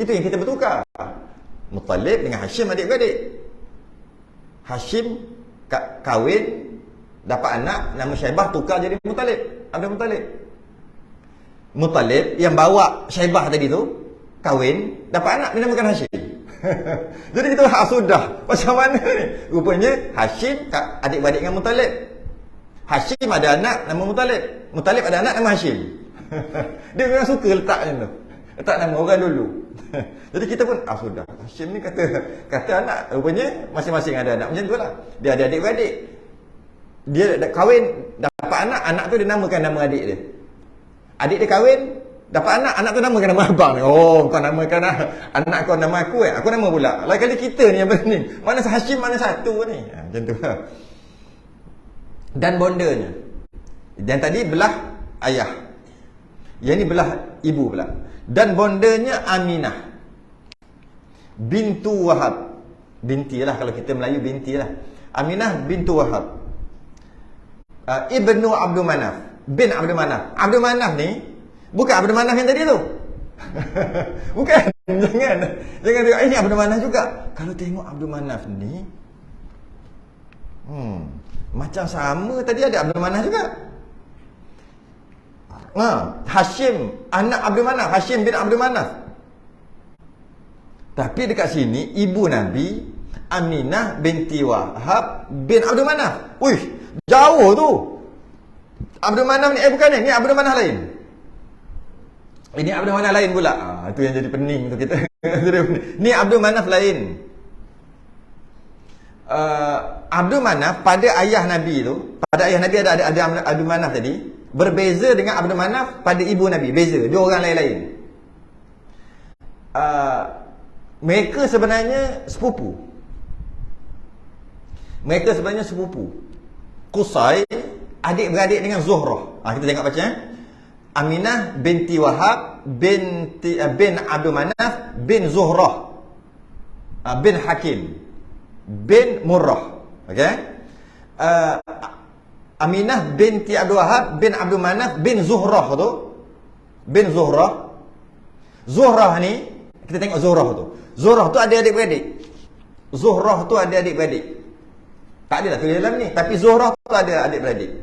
Itu yang kita bertukar. Muttalib dengan Hashim adik-beradik. Hashim kahwin, dapat anak, nama Syaibah tukar jadi Muttalib, Abdul Muttalib. Muttalib yang bawa Syaibah tadi tu kahwin, dapat anak, dinamakan Hashim. Jadi kita sudah macam mana ni? Rupanya Hashim adik-beradik dengan Muttalib. Hashim ada anak nama Muttalib. Muttalib ada anak nama Hashim. Dia memang suka letak macam tu. Letak nama orang dulu. Jadi kita pun sudah. Hashim ni kata anak, rupanya masing-masing ada anak. Macam tu lah. Dia ada adik-beradik. Dia kahwin, dapat anak tu dia namakan nama adik dia. Adik dia kahwin, Dapat anak, anak tu namakan nama abang ni. Oh, kau namakan anak kau nama aku aku nama pula. Lain kali kita ni yang berani. Mana Hashim, mana satu ni. Macam tu lah. Dan bondanya. Dan tadi belah ayah. Yang ni belah ibu pula. Dan bondanya Aminah bintu Wahab. Binti lah, kalau kita Melayu binti lah. Aminah bintu Wahab. Ibnu Abdul Manaf. Bin Abdul Manaf. Abdul Manaf ni bukan Abdul Manaf yang tadi tu. Bukan. Jangan tengok ini Abdul Manaf juga. Kalau tengok Abdul Manaf ni macam sama tadi ada Abdul Manaf juga. Hashim anak Abdul Manaf, Hashim bin Abdul Manaf. Tapi dekat sini ibu Nabi Aminah binti Wahab bin Abdul Manaf. Wih, jauh tu. Abdul Manaf ni bukan ni Abdul Manaf lain. Ini Abdul Manaf lain pula. Itu yang jadi pening tu kita. Ni Abdul Manaf lain. Abdul Manaf pada ayah Nabi tu, pada ayah Nabi ada Abdul Manaf tadi, berbeza dengan Abdul Manaf pada ibu Nabi. Beza, dua orang lain-lain. Mereka sebenarnya sepupu. Mereka sebenarnya sepupu. Qusay adik-beradik dengan Zuhrah. Kita tengok baca. Aminah binti Wahab bin Abdul Manaf bin Zuhrah bin Hakim bin Murrah. Okey. Aminah binti Abdul Wahab bin Abdul Manaf bin Zuhrah tu. Bin Zuhrah. Zuhrah ni, kita tengok Zuhrah tu. Zuhrah tu ada adik-beradik. Zuhrah tu ada adik-beradik. Tak adalah tulis dalam ni, tapi Zuhrah tu ada adik-beradik.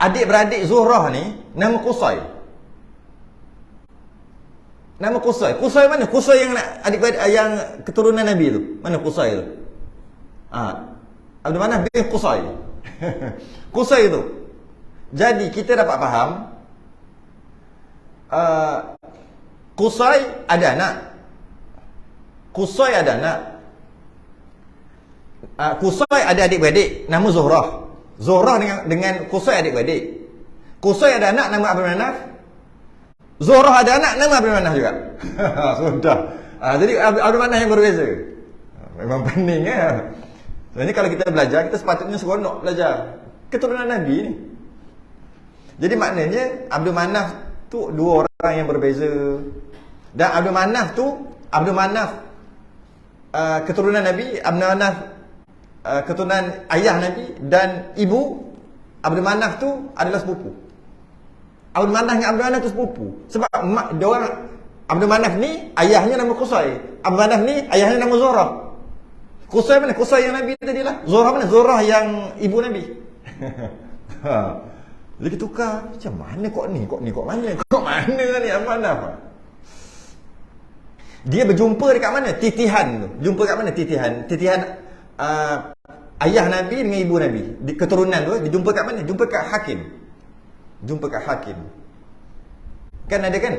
Adik-beradik Zuhrah ni nama Qusay. Nama Qusay. Qusay mana? Qusay yang adik-beradik yang keturunan Nabi tu. Mana Qusay tu? Abdul Manaf bin Qusay. Qusay tu. Jadi kita dapat faham Qusay ada anak. Qusay ada anak. Qusay ada adik-beradik nama Zuhrah. Zuhrah dengan Qusay adik-beradik. Qusay ada anak nama Abdul Manaf. Zuhrah ada anak nama Abdul Manaf juga. Sudah. Jadi Abdul Manaf yang berbeza. Memang pening ya. Jadi kalau kita belajar, kita sepatutnya seronok belajar keturunan Nabi ni. Jadi maknanya Abdul Manaf tu dua orang yang berbeza. Dan Abdul Manaf tu keturunan Nabi, Abdul Manaf keturunan ayah Nabi, dan ibu Abdul Manaf tu adalah sepupu. Abdul Manaf dengan Abdul Manaf tu sepupu. Sebab dia orang Abdul Manaf ni ayahnya nama Qusay. Abdul Manaf ni ayahnya nama Zuhrah. Qusay mana? Qusay yang Nabi tadi lah. Zuhrah mana? Zuhrah yang ibu Nabi. Jadi tukar. Macam mana kok ni? Kok mana? Kok mana ni Abdul Manaf? Dia berjumpa dekat mana? Titihan tu. Jumpa kat mana Titihan? Titihan ayah Nabi dengan ibu Nabi. Di keturunan tu, dia jumpa kat mana? Jumpa kat Hakim. Jumpa kat Hakim. Kan ada kan?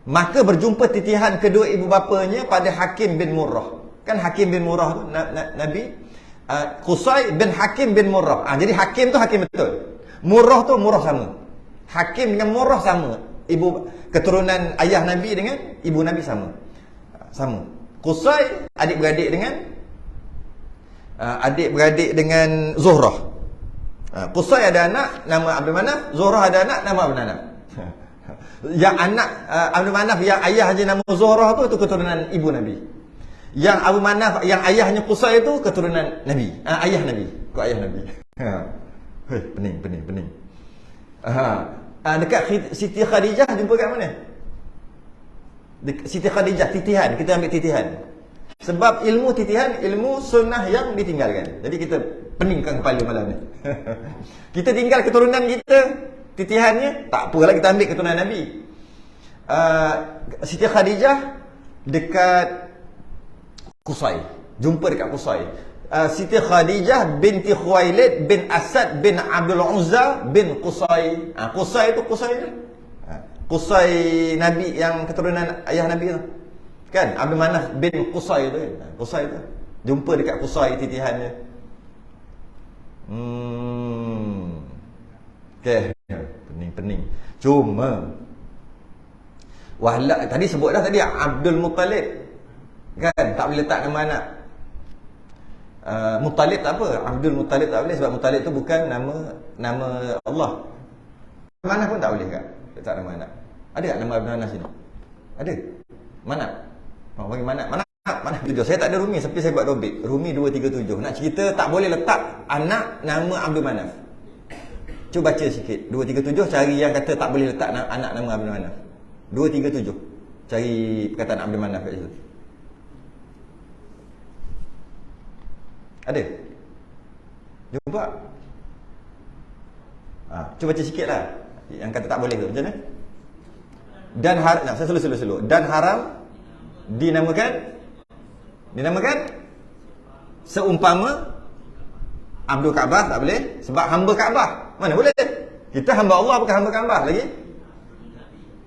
Maka berjumpa titihan kedua ibu bapanya pada Hakim bin Murrah. Kan Hakim bin Murrah tu Nabi. Qusay bin Hakim bin Murrah. Jadi Hakim tu Hakim betul. Murrah tu Murrah sama. Hakim dengan Murrah sama. Ibu keturunan ayah Nabi dengan ibu Nabi sama. Sama. Qusay adik-beradik dengan Zuhrah. Qusay ada anak nama Abdul Manaf, Zuhrah ada anak nama Abdul Manaf. Yang anak Abdul Manaf yang ayahnya nama Zuhrah tu keturunan ibu Nabi. Yang Abu Manaf yang ayahnya Qusay itu keturunan Nabi. Ayah Nabi, kok ayah Nabi. Hei, pening. Dekat Siti Khadijah jumpa kat mana? Siti Khadijah titihan, kita ambil titihan. Sebab ilmu titihan, ilmu sunnah yang ditinggalkan. Jadi kita peningkan kepala malam ni. Kita tinggal keturunan kita, titihannya, tak apalah kita ambil keturunan Nabi. Siti Khadijah dekat Qusay. Jumpa dekat Qusay. Siti Khadijah binti Khuwailid bin Asad bin Abdul Uzza bin Qusay. Qusay tu Qusay tu. Qusay Nabi yang keturunan ayah Nabi tu. Kan? Abdul Manaf bin Qusay tu kan. Qusay tu. Jumpa dekat Qusay titihannya. Okey. pening. Cuma tadi sebut dah tadi Abdul Muttalib. Kan tak boleh letak nama anak. Muttalib tak apa. Abdul Muttalib tak boleh sebab Muttalib tu bukan nama Allah. Manaf pun tak boleh kan letak nama anak. Ada tak nama Abdul Manaf sini? Ada. Manaf. Orang panggil Manaf. Manaf 7. Saya tak ada Rumi tapi saya buat robik. Rumi 237. Nak cerita tak boleh letak anak nama Abdul Manaf. Cuba baca sikit. 237 cari yang kata tak boleh letak anak nama Abdul Manaf. 237. Cari perkataan Abdul Manaf kat situ. Ada? Jumpa? Cuba baca sikit lah. Yang kata tak boleh tu. Macam mana? Dan saya selu. Dan haram dinamakan seumpama Abdul Kaabah tak boleh sebab hamba Kaabah. Mana boleh? Kita hamba Allah bukan hamba Kaabah lagi.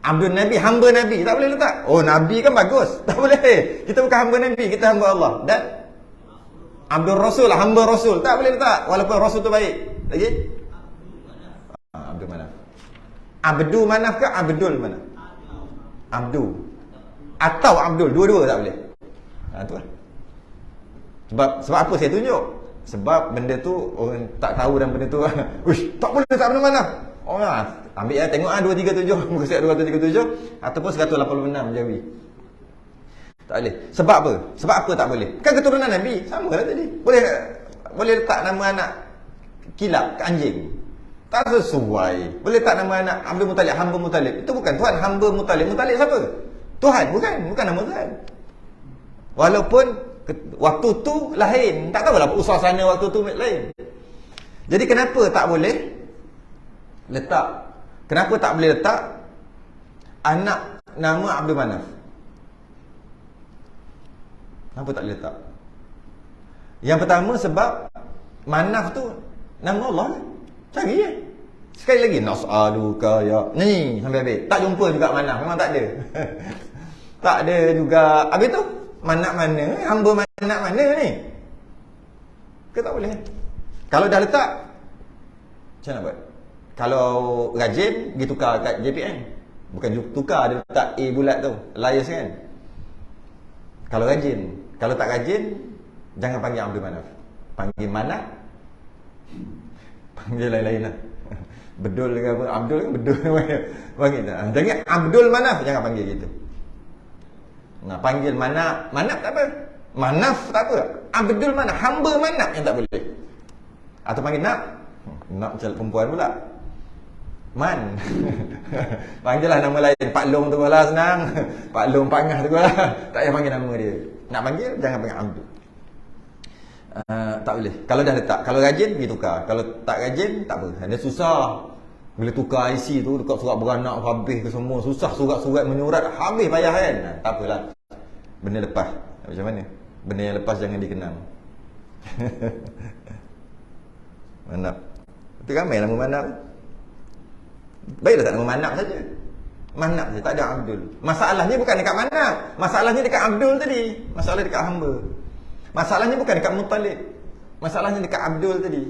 Abdul Nabi, hamba Nabi tak boleh letak. Oh, Nabi kan bagus. Tak boleh. Kita bukan hamba Nabi, kita hamba Allah. Dan Abdul Rasul, hamba Rasul tak boleh letak walaupun Rasul tu baik. Lagi? Abdul Manaf. Abdul Manaf ke Abdul Manaf? Abdul. Atau Abdul, dua-dua tak boleh. Tu lah. Sebab apa saya tunjuk? Sebab benda tu orang tak tahu dan benda tu uish, tak boleh tak benda mana. Oh ya, ambil ya tengok 237 muka surat 237 ataupun 186 Jawi. Tak boleh. Sebab apa? Sebab apa tak boleh? Kan keturunan Nabi sama lah tadi. Boleh letak nama anak kilap ke anjing. Tak sesuai. Boleh letak nama anak Abdul Muttalib, hamba Muttalib. Itu bukan Tuhan, hamba Muttalib. Muttalib siapa? Tuhan, bukan nama Tuhan. Walaupun waktu tu lain, tak tahulah suasana waktu tu lain. Jadi kenapa tak boleh letak? Kenapa tak boleh letak anak nama Abdul Manaf? Kenapa tak boleh letak? Yang pertama sebab Manaf tu nama Allah kan? Cari ya. Sekali lagi nas'aluka ya. Ni sampai habis. Tak jumpa juga Manaf, memang tak ada. Tak ada juga. Habis tu Manaf mana? Hamba Manaf mana ni? Ke tak boleh? Kalau dah letak, macam mana buat? Kalau rajin, pergi tukar kat JPN. Bukan tukar, dia letak A bulat tu. Liars kan? Kalau rajin. Kalau tak rajin, jangan panggil Abdul Manaf. Panggil Manaf. Panggil lain-lain lah. Bedul ke apa? Abdul kan bedul. Panggil tak? Jangan Abdul Manaf, jangan panggil gitu. Panggil Manaf. Manaf tak apa. Manaf tak apa. Abdul Manaf, hamba Manaf yang tak boleh. Atau panggil Nak. Nak macam perempuan pula. Man. Panggil lah nama lain. Pak Long tu lah senang. Pak Long, Pak Ngah tu lah. Tak payah panggil nama dia. Nak panggil, jangan panggil Abdul. Tak boleh. Kalau dah letak. Kalau rajin, pergi tukar. Kalau tak rajin, tak apa. Dia susah. Bila tukar IC tu, dekat surat beranak habis ke semua. Susah surat-surat menyurat. Habis payah kan. Tak apalah. Benda lepas. Macam mana? Benda yang lepas jangan dikenang. Manap. Itu ramai nama Manap. Baiklah tak nama Manap saja. Manap saja, tak ada Abdul. Masalahnya bukan dekat Manap. Masalahnya dekat Abdul tadi. Masalah dekat hamba. Masalahnya bukan dekat Muttalib. Masalahnya dekat Abdul tadi.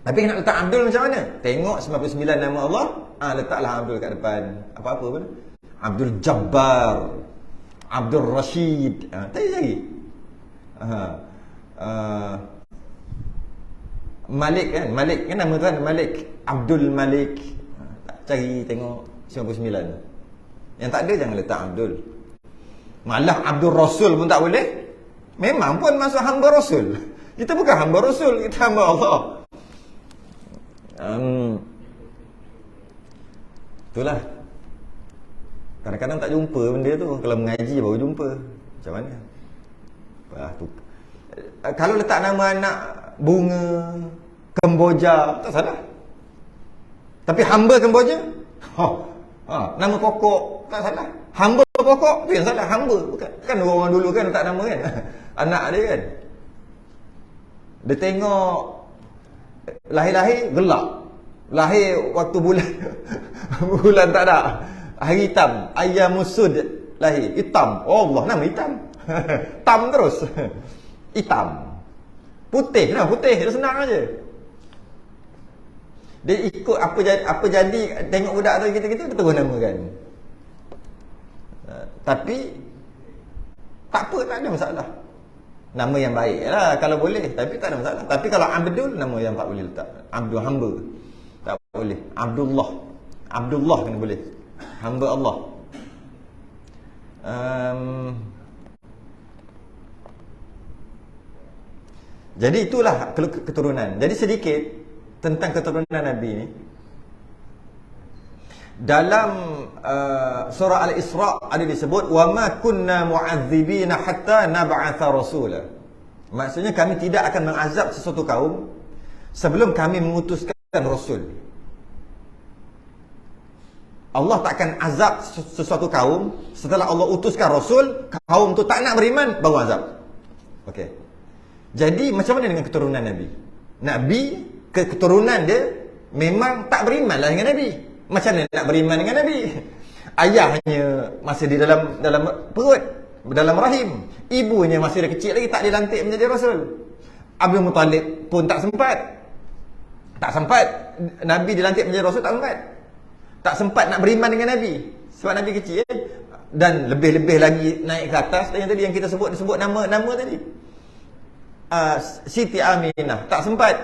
Tapi nak letak Abdul macam mana? Tengok 99 nama Allah, letaklah Abdul kat depan. Apa-apa pun. Abdul Jabbar, Abdul Rashid. Tadi lagi. Malik kan? Malik kan nama tuan Malik. Abdul Malik. Cari tengok 99. Yang tak ada jangan letak Abdul. Malah Abdul Rasul pun tak boleh. Memang pun masuk hamba Rasul. Kita bukan hamba Rasul, kita hamba Allah. Itulah. Kadang-kadang tak jumpa benda tu. Kalau mengaji baru jumpa. Macam mana? Kalau letak nama anak Bunga Kemboja, tak salah. Tapi hamba Kemboja, nama pokok, tak salah. Hamba pokok, tu yang salah. Hamba, bukan. Kan orang dulu kan letak nama kan. Anak dia kan. Dia tengok lahir-lahir gelap. Lahir waktu bulan bulan tak ada. Hari hitam, Ayyamusud lahir hitam. Oh Allah, nama hitam. Tam terus. Hitam. Putih, kenapa putih? Dia senang aja. Dia ikut apa jadi tengok budak tu kita terus namakan. Tapi tak apa, tak ada masalah. Nama yang baik lah kalau boleh, tapi tak ada masalah. Tapi kalau Abdul, nama yang tak boleh letak. Abdul, hamba. Tak boleh. Abdullah kena boleh. Hamba Allah. Jadi itulah keturunan. Jadi sedikit tentang keturunan Nabi ni. Dalam surah Al-Isra ada disebut wa ma kunna mu'adzibina hatta nab'atha rasula. Maksudnya kami tidak akan mengazab sesuatu kaum sebelum kami mengutuskan rasul. Allah tak akan azab sesuatu kaum setelah Allah utuskan rasul, kaum tu tak nak beriman baru azab. Okey. Jadi macam mana dengan keturunan Nabi? Nabi keturunan dia memang tak beriman lah dengan Nabi. Macam mana nak beriman dengan Nabi? Ayahnya masih di dalam perut, dalam rahim. Ibunya masih kecil lagi, tak dilantik menjadi rasul. Abdul Muttalib pun tak sempat. Nabi dilantik menjadi rasul, tak sempat. Tak sempat nak beriman dengan Nabi sebab Nabi kecil. Dan lebih-lebih lagi naik ke atas yang tadi yang kita sebut nama tadi. Siti Aminah tak sempat.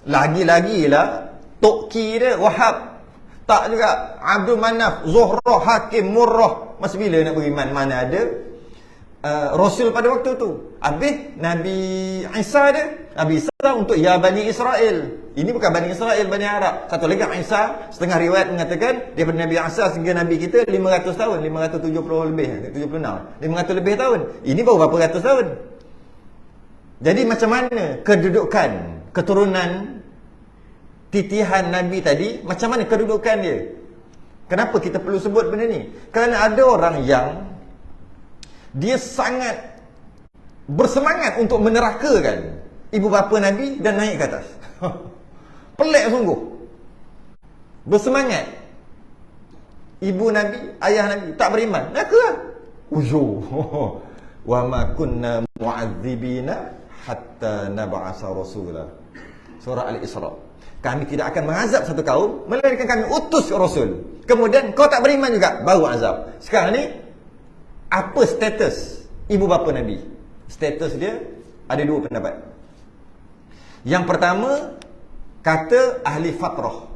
Lagi-lagilah Toki dia Wahab tak juga. Abdul Manaf, Zuhrah, Hakim, Murrah, masih bila nak beriman? Mana ada rasul pada waktu tu. Habis Nabi Isa dia, Nabi Isa untuk ya Bani Israel. Ini bukan Bani Israel, Bani Arab. Satu lagi Isa, setengah riwayat mengatakan daripada Nabi Isa sehingga Nabi kita 500 tahun, 570 lebih, 76, 500 lebih tahun. Ini baru berapa ratus tahun. Jadi macam mana kedudukan keturunan titihan Nabi tadi, macam mana kedudukan dia? Kenapa kita perlu sebut benda ni? Kerana ada orang yang dia sangat bersemangat untuk menerakakan ibu bapa Nabi dan naik ke atas. Pelik sungguh. Bersemangat. Ibu Nabi, ayah Nabi tak beriman. Neraka lah. Wa ma kunna mu'adzibina hatta nab'asa rasula. Surah Al-Isra. Kami tidak akan mengazab satu kaum melainkan kami utus rasul. Kemudian kau tak beriman juga, baru azab. Sekarang ni apa status ibu bapa Nabi? Status dia ada dua pendapat. Yang pertama, kata ahli fatrah.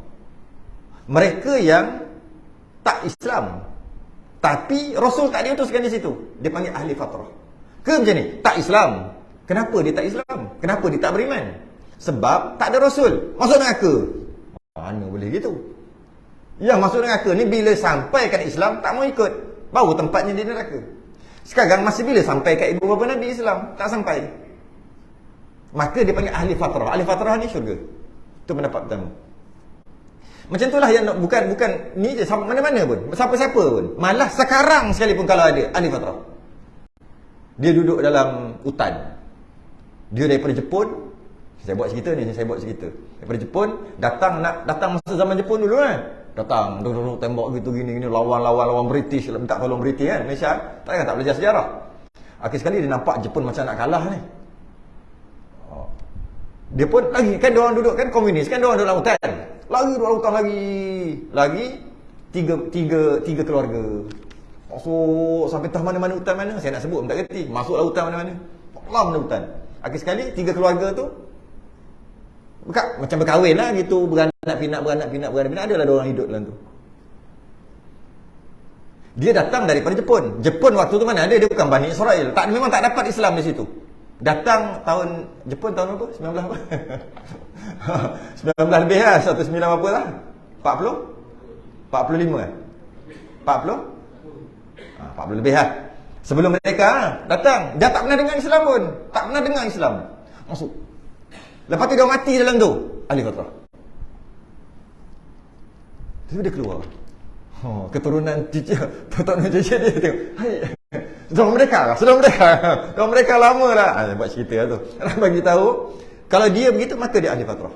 Mereka yang tak Islam, tapi rasul tak diutuskan di situ. Dia panggil ahli fatrah. Ke macam ni? Tak Islam. Kenapa dia tak Islam? Kenapa dia tak beriman? Sebab tak ada rasul. Masuk neraka. Mana boleh gitu? Yang masuk neraka ni bila sampai kat Islam tak mau ikut, baru tempatnya di neraka. Sekarang masih bila sampai kat ibu bapa Nabi Islam, tak sampai. Maka dia panggil ahli fatrah. Ahli fatrah ni syurga. Itu pendapat pertama. Macam itulah yang bukan ni je, mana-mana pun, siapa-siapa pun. Malah sekarang sekalipun kalau ada ahli fatrah. Dia duduk dalam hutan. Dia daripada Jepun. Saya buat cerita. Daripada Jepun datang masa zaman Jepun dulu kan. Datang duduk tembak gitu gini lawan British, minta tolong British kan. Malaysia tak belajar sejarah. Akhir sekali dia nampak Jepun macam nak kalah ni. Dia pun lagi kan dia orang duduk kan komunis kan, dia orang duduk dalam hutan. Lagi duduk dalam hutan lagi tiga keluarga. Masuk sampai entah mana-mana hutan mana, saya nak sebut pun tak kerti. Masuklah hutan mana-mana. Dalam hutan. Akhir sekali tiga keluarga tu macam berkahwin lah gitu, beranak pinak. Adalah dua orang hidup dalam tu. Dia datang daripada Jepun. Jepun waktu tu mana ada, dia bukan Bani Israel. Memang tak dapat Islam di situ. Datang Jepun tahun apa? 19 apa? 19 lebih lah, 19 apa lah? 40? 45 kan? 40? 40 lebih lah. Sebelum mereka datang, dia tak pernah dengar Islam pun. Tak pernah dengar Islam. Masuk. Lepas tu dia mati dalam tu. Ahli fatrah. Terus dia keluar. Keturunan cicit dia tengok. Hai. Sudah mereka lama lah. Buat cerita lah tu. Nak bagi tahu kalau dia begitu maka dia ahli fatrah.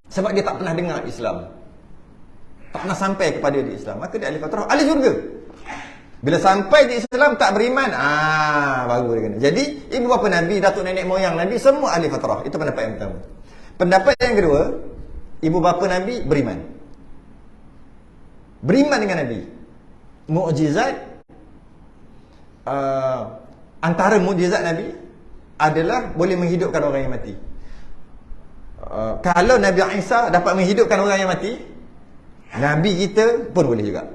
Sebab dia tak pernah dengar Islam. Tak pernah sampai kepada dia Islam, maka dia ahli fatrah, ahli syurga. Bila sampai di Islam tak beriman, baru dia kena. Jadi ibu bapa Nabi, datuk nenek moyang Nabi semua ahli fatrah. Itu pendapat yang pertama. Pendapat yang kedua, ibu bapa Nabi beriman. Beriman dengan Nabi. Mukjizat, antara mukjizat Nabi adalah boleh menghidupkan orang yang mati. Kalau Nabi Isa dapat menghidupkan orang yang mati, Nabi kita pun boleh juga.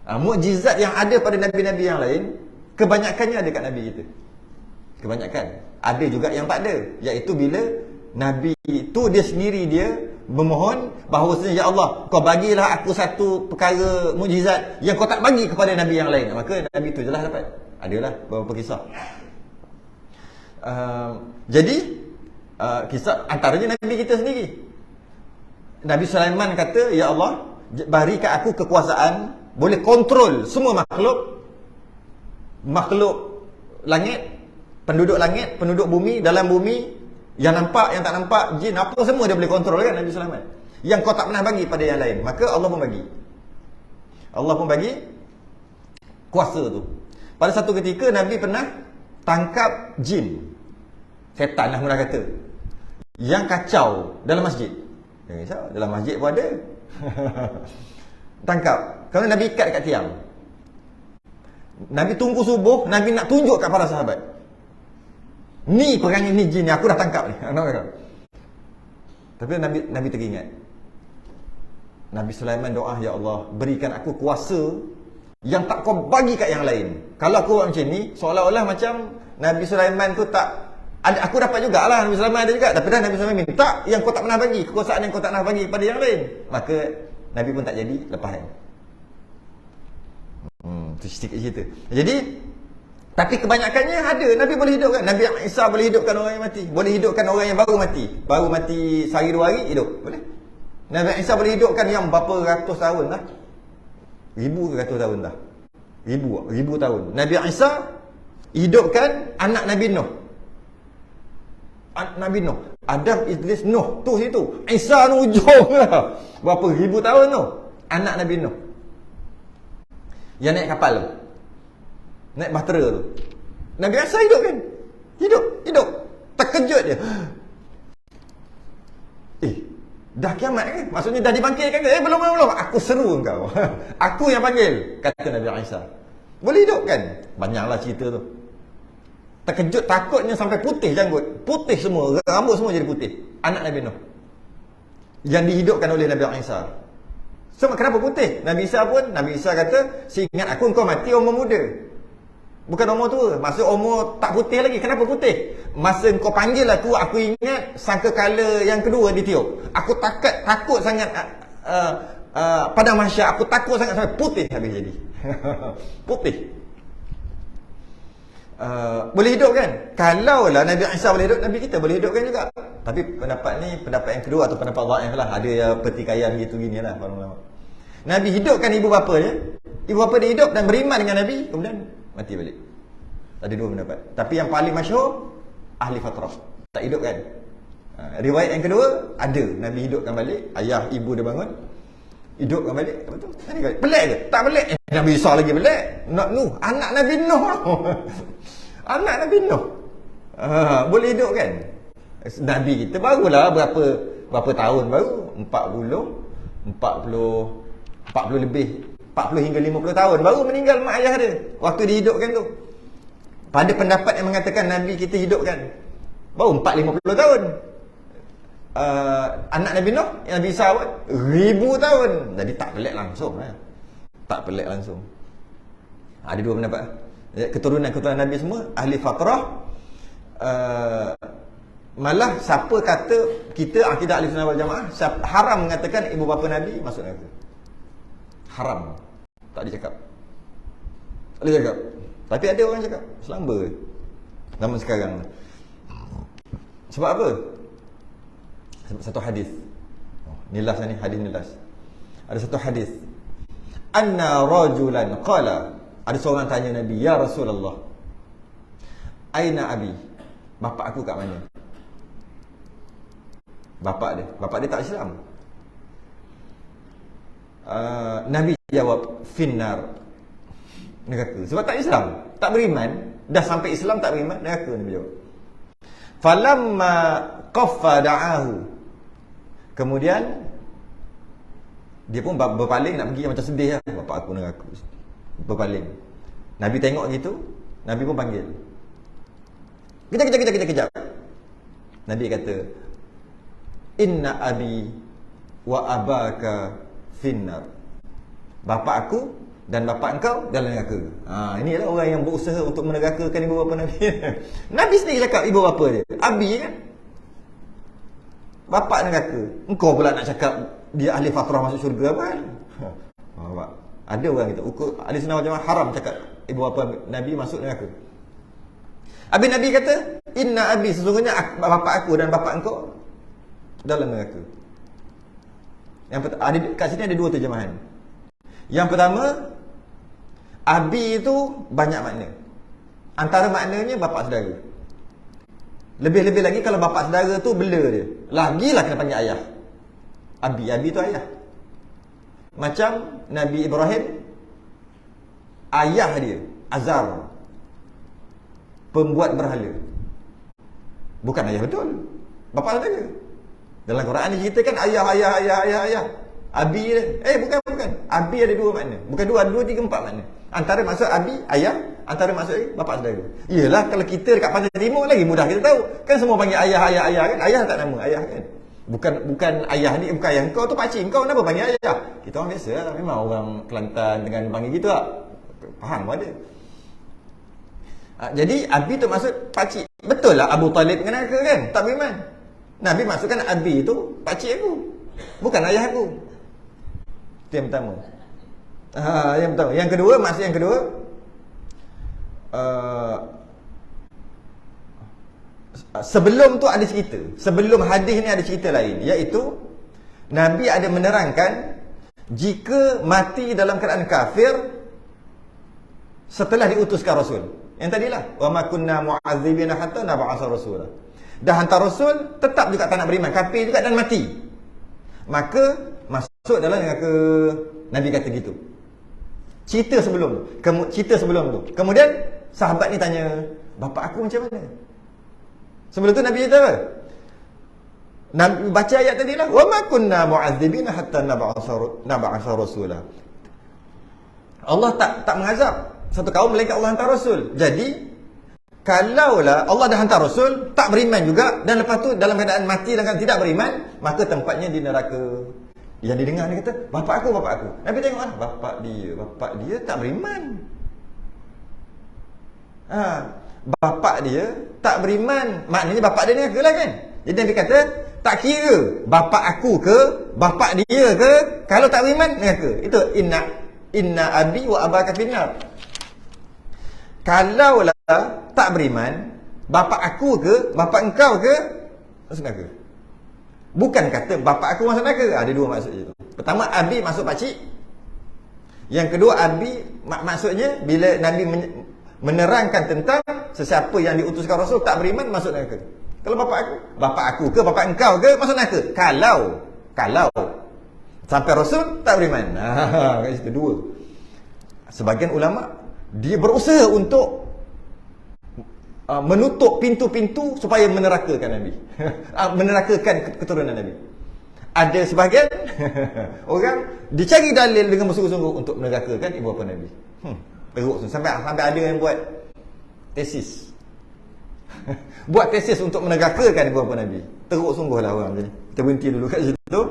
Mukjizat yang ada pada Nabi-Nabi yang lain, kebanyakannya ada kat Nabi kita. Kebanyakan. Ada juga yang tak ada, iaitu bila Nabi itu dia sendiri dia memohon bahawasanya, ya Allah, kau bagilah aku satu perkara mukjizat yang kau tak bagi kepada Nabi yang lain. Maka Nabi itu je lah dapat. Adalah beberapa kisah. Jadi kisah antaranya Nabi kita sendiri. Nabi Sulaiman kata, ya Allah, berikan aku kekuasaan boleh kontrol semua makhluk langit, penduduk bumi, dalam bumi, yang nampak, yang tak nampak, jin, apa semua dia boleh kontrol kan Nabi Sulaiman. Yang kau tak pernah bagi pada yang lain. Maka Allah pun bagi. Allah pun bagi kuasa tu. Pada satu ketika Nabi pernah tangkap jin. Setan lah mula kata. Yang kacau dalam masjid. Jangan risau, dalam masjid pun ada. Tangkap. Kerana Nabi ikat dekat tiang. Nabi tunggu subuh, Nabi nak tunjuk kat para sahabat. Ni perangai ni jin ni, aku dah tangkap ni. Tapi Nabi teringat. Nabi Sulaiman doa, ya Allah, berikan aku kuasa yang tak kau bagi kat yang lain. Kalau aku buat macam ni, seolah-olah macam Nabi Sulaiman tu tak ada, aku dapat jugalah, Nabi Sulaiman ada juga. Tapi dah Nabi Sulaiman minta yang kau tak pernah bagi, kekuasaan yang kau tak pernah bagi kepada yang lain. Maka Nabi pun tak jadi, lepas kan. Itu cerita. Jadi tapi kebanyakannya ada. Nabi boleh hidupkan. Nabi Isa boleh hidupkan orang yang mati. Boleh hidupkan orang yang baru mati. Baru mati sehari 2 hari, hidup. Boleh. Nabi Isa boleh hidupkan yang berapa ratus tahun dah. Ribu ke ratus tahun dah. Ribu tahun. Nabi Isa hidupkan anak Nabi Nuh. Nabi Nuh. Adam, Idris, Nuh. Tu situ. Isa ni ujung lah. Berapa ribu tahun tu. Anak Nabi Nuh. Yang naik kapal tu. Naik bahtera tu. Nabi Isa hidup kan? Hidup. Terkejut dia. Dah kiamat kan? Maksudnya dah dibangkitkan ke? Belum. Aku seru kau. Aku yang panggil, kata Nabi Isa. Boleh hidup kan? Banyaklah cerita tu. Terkejut, takutnya sampai putih janggut. Putih semua, rambut semua jadi putih. Anak Nabi Nuh. Yang dihidupkan oleh Nabi Isa. So, kenapa putih? Nabi Isa kata, seingat aku kau mati umur muda. Bukan umur tua. Maksud umur tak putih lagi. Kenapa putih? Masa kau panggil aku ingat sangkakala yang kedua ditiup. Aku takut sangat pada mahsyar. Aku takut sangat sampai putih habis jadi. Putih. Boleh hidup kan? Kalaulah Nabi Isa boleh hidup, Nabi kita boleh hidupkan juga. Tapi pendapat ni pendapat yang kedua atau pendapat dhaif lah. Ada yang pertikaian gitu-gini lah para ulama. Nabi hidupkan ibu bapa dia. Ibu bapa dia hidup dan beriman dengan Nabi, kemudian mati balik. Ada dua pendapat. Tapi yang paling masyhur, ahli fatrah. Tak hidup kan? Riwayat yang kedua, ada. Nabi hidupkan balik. Ayah, ibu dia bangun. Hidupkan balik. Apa tu? Pelik ke? Tak pelik. Nabi Isa lagi pelik. Nuh. Anak Nabi Nuh. Anak Nabi Nuh. Boleh hidup kan? Nabi kita barulah berapa tahun baru? 40 lebih. 40 hingga 50 tahun baru meninggal mak ayah dia waktu dihidupkan tu. Pada pendapat yang mengatakan Nabi kita hidupkan baru 40-50 tahun. Anak Nabi Nuh yang Nabi Isa buat 1000 tahun. Jadi tak pelik langsung. Tak pelik langsung. Ada dua pendapat. Keturunan Nabi semua ahli fatrah. Malah siapa kata kita akidah ahli sunnah wal jamaah haram mengatakan ibu bapa Nabi masuk neraka. Haram. Tak dicakap. Tak boleh cakap. Tapi ada orang cakap selamba zaman sekarang. Sebab apa? Sebab satu hadis. Nilas ni, hadis nilas. Ada satu hadis. Anna rajulan qala, ada seorang tanya Nabi, ya Rasulullah, aina abi? Bapak aku kat mana? Bapak dia tak Islam. Nabi jawab, finnar, neraka. Sebab tak Islam, tak beriman. Dah sampai Islam tak beriman, neraka. Nabi jawab. Falamma qaffa da'ahu, Kemudian dia pun berpaling nak pergi, macam sedih lah. Bapak aku neraka. Berpaling. Nabi tengok gitu, Nabi pun panggil. Kejap. Nabi kata, inna abi wa abaka finnar. Bapak aku dan bapak engkau dalam neraka. Inilah orang yang berusaha untuk menerakakan ibu bapa Nabi. Nabi sendiri cakap ibu bapa dia. Abi kan? Bapak neraka. Engkau pula nak cakap dia ahli fatrah masuk syurga apa hal? Ada orang kata ukur ahli sunnah wal jamaah haram cakap ibu bapa Nabi masuk neraka. Habis Nabi kata, inna abi, sesungguhnya bapak aku dan bapak engkau dalam neraka. Yang ada kat sini ada dua terjemahan. Yang pertama, abi itu banyak makna. Antara maknanya bapak saudara. Lebih-lebih lagi kalau bapak saudara tu bela dia, lagilah kena panggil ayah. Abi tu ayah. Macam Nabi Ibrahim, ayah dia Azar, pembuat berhala. Bukan ayah betul, bapa saudara. Dalam Quran diceritakan ayah. Abi dia. Bukan. Abi ada dua makna. Bukan dua, ada 2, 3, 4 makna. Antara maksud abi ayah, antara maksud bapa saudara. Iyalah kalau kita dekat Pantai Timur lagi mudah kita tahu. Kan semua panggil ayah kan. Ayah tak nama ayah kan. Bukan ayah ni, bukan ayah kau tu pakcik kau, kenapa panggil ayah? Kita orang biasa lah. Memang orang Kelantan dengan panggil gitu lah. Faham pun ada. Jadi Abi tu maksud pakcik. Betul lah Abu Talib dengan neraka kan? Tak beriman. Nabi maksudkan Abi tu pakcik aku, bukan ayah aku. Itu yang pertama. Yang pertama. Yang kedua, maksud yang kedua, sebelum tu ada cerita. Sebelum hadis ni ada cerita lain, iaitu Nabi ada menerangkan jika mati dalam keadaan kafir setelah diutuskan Rasul. Yang tadilah, wa ma kunna mu'adzibina hatta nab'atha rasula. Dah hantar Rasul, tetap juga tak nak beriman, kafir juga dan mati. Maka masuk dalam neraka. Nabi kata gitu. Cerita sebelum tu. Kemudian sahabat ni tanya, bapak aku macam mana? Sebelum tu Nabi kata apa? Nabi baca ayat tadi lah, wa ma kunna mu'adzibina hatta nab'atha rasula. Allah tak mengazab satu kaum melainkan Allah hantar Rasul. Jadi kalaulah Allah dah hantar Rasul, tak beriman juga, dan lepas tu dalam keadaan mati dan tidak beriman, maka tempatnya di neraka. Yang didengar dia kata, bapak aku. Nabi tengok lah, bapak dia tak beriman. Bapak dia tak beriman, maknanya bapak dia neraka lah kan. Jadi Nabi kata, tak kira bapak aku ke bapak dia ke, kalau tak beriman neraka. Itu inna abi wa abaka finnar. Kalaulah tak beriman, bapak aku ke bapak engkau ke masuk neraka. Bukan kata bapak aku masuk neraka. Ada dua maksud itu. Pertama, abi masuk pakcik. Yang kedua, abi maksudnya bila Nabi menerangkan tentang sesiapa yang diutuskan Rasul tak beriman masuk neraka. Kalau bapak aku ke bapak engkau ke masuk neraka. Kalau sampai Rasul tak beriman. Kat situ dua. Sebagian ulama dia berusaha untuk menutup pintu-pintu supaya menerakakan Nabi. Menerakakan keturunan Nabi. Ada sebahagian orang dicari dalil dengan bersungguh-sungguh untuk menerakakan ibu bapa Nabi. Teruk sampai ada yang buat tesis. Buat tesis untuk menerakakan ibu bapa Nabi. Teruk sungguhlah orang macam ni. Kita berhenti dulu kat situ.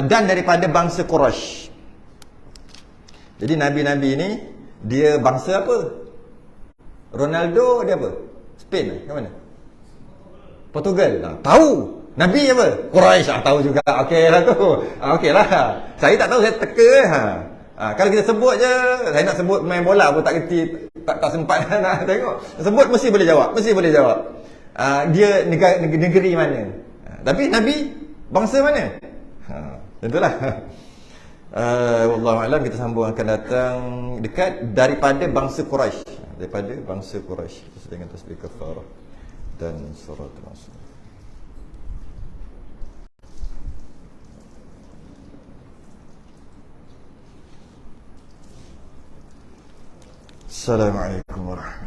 Dan daripada bangsa Quraisy. Jadi nabi-nabi ni dia bangsa apa? Ronaldo dia apa? Spain ke mana? Portugal. Tahu. Nabi apa? Quraisy. Tahu juga. Okeylah tu. Okeylah. Saya tak tahu, saya teka. Kalau kita sebut je, saya nak sebut main bola pun tak kerti, tak sempat nak tengok. Sebut mesti boleh jawab. Dia negeri mana? Tapi Nabi bangsa mana? Tentulah. Wallahu a'lam. Kita sambung akan datang dekat daripada bangsa Quraisy. Kita sedang tasbih kafarah dan surat Al-Asr. Assalamualaikum warahmatullahi wabarakatuh.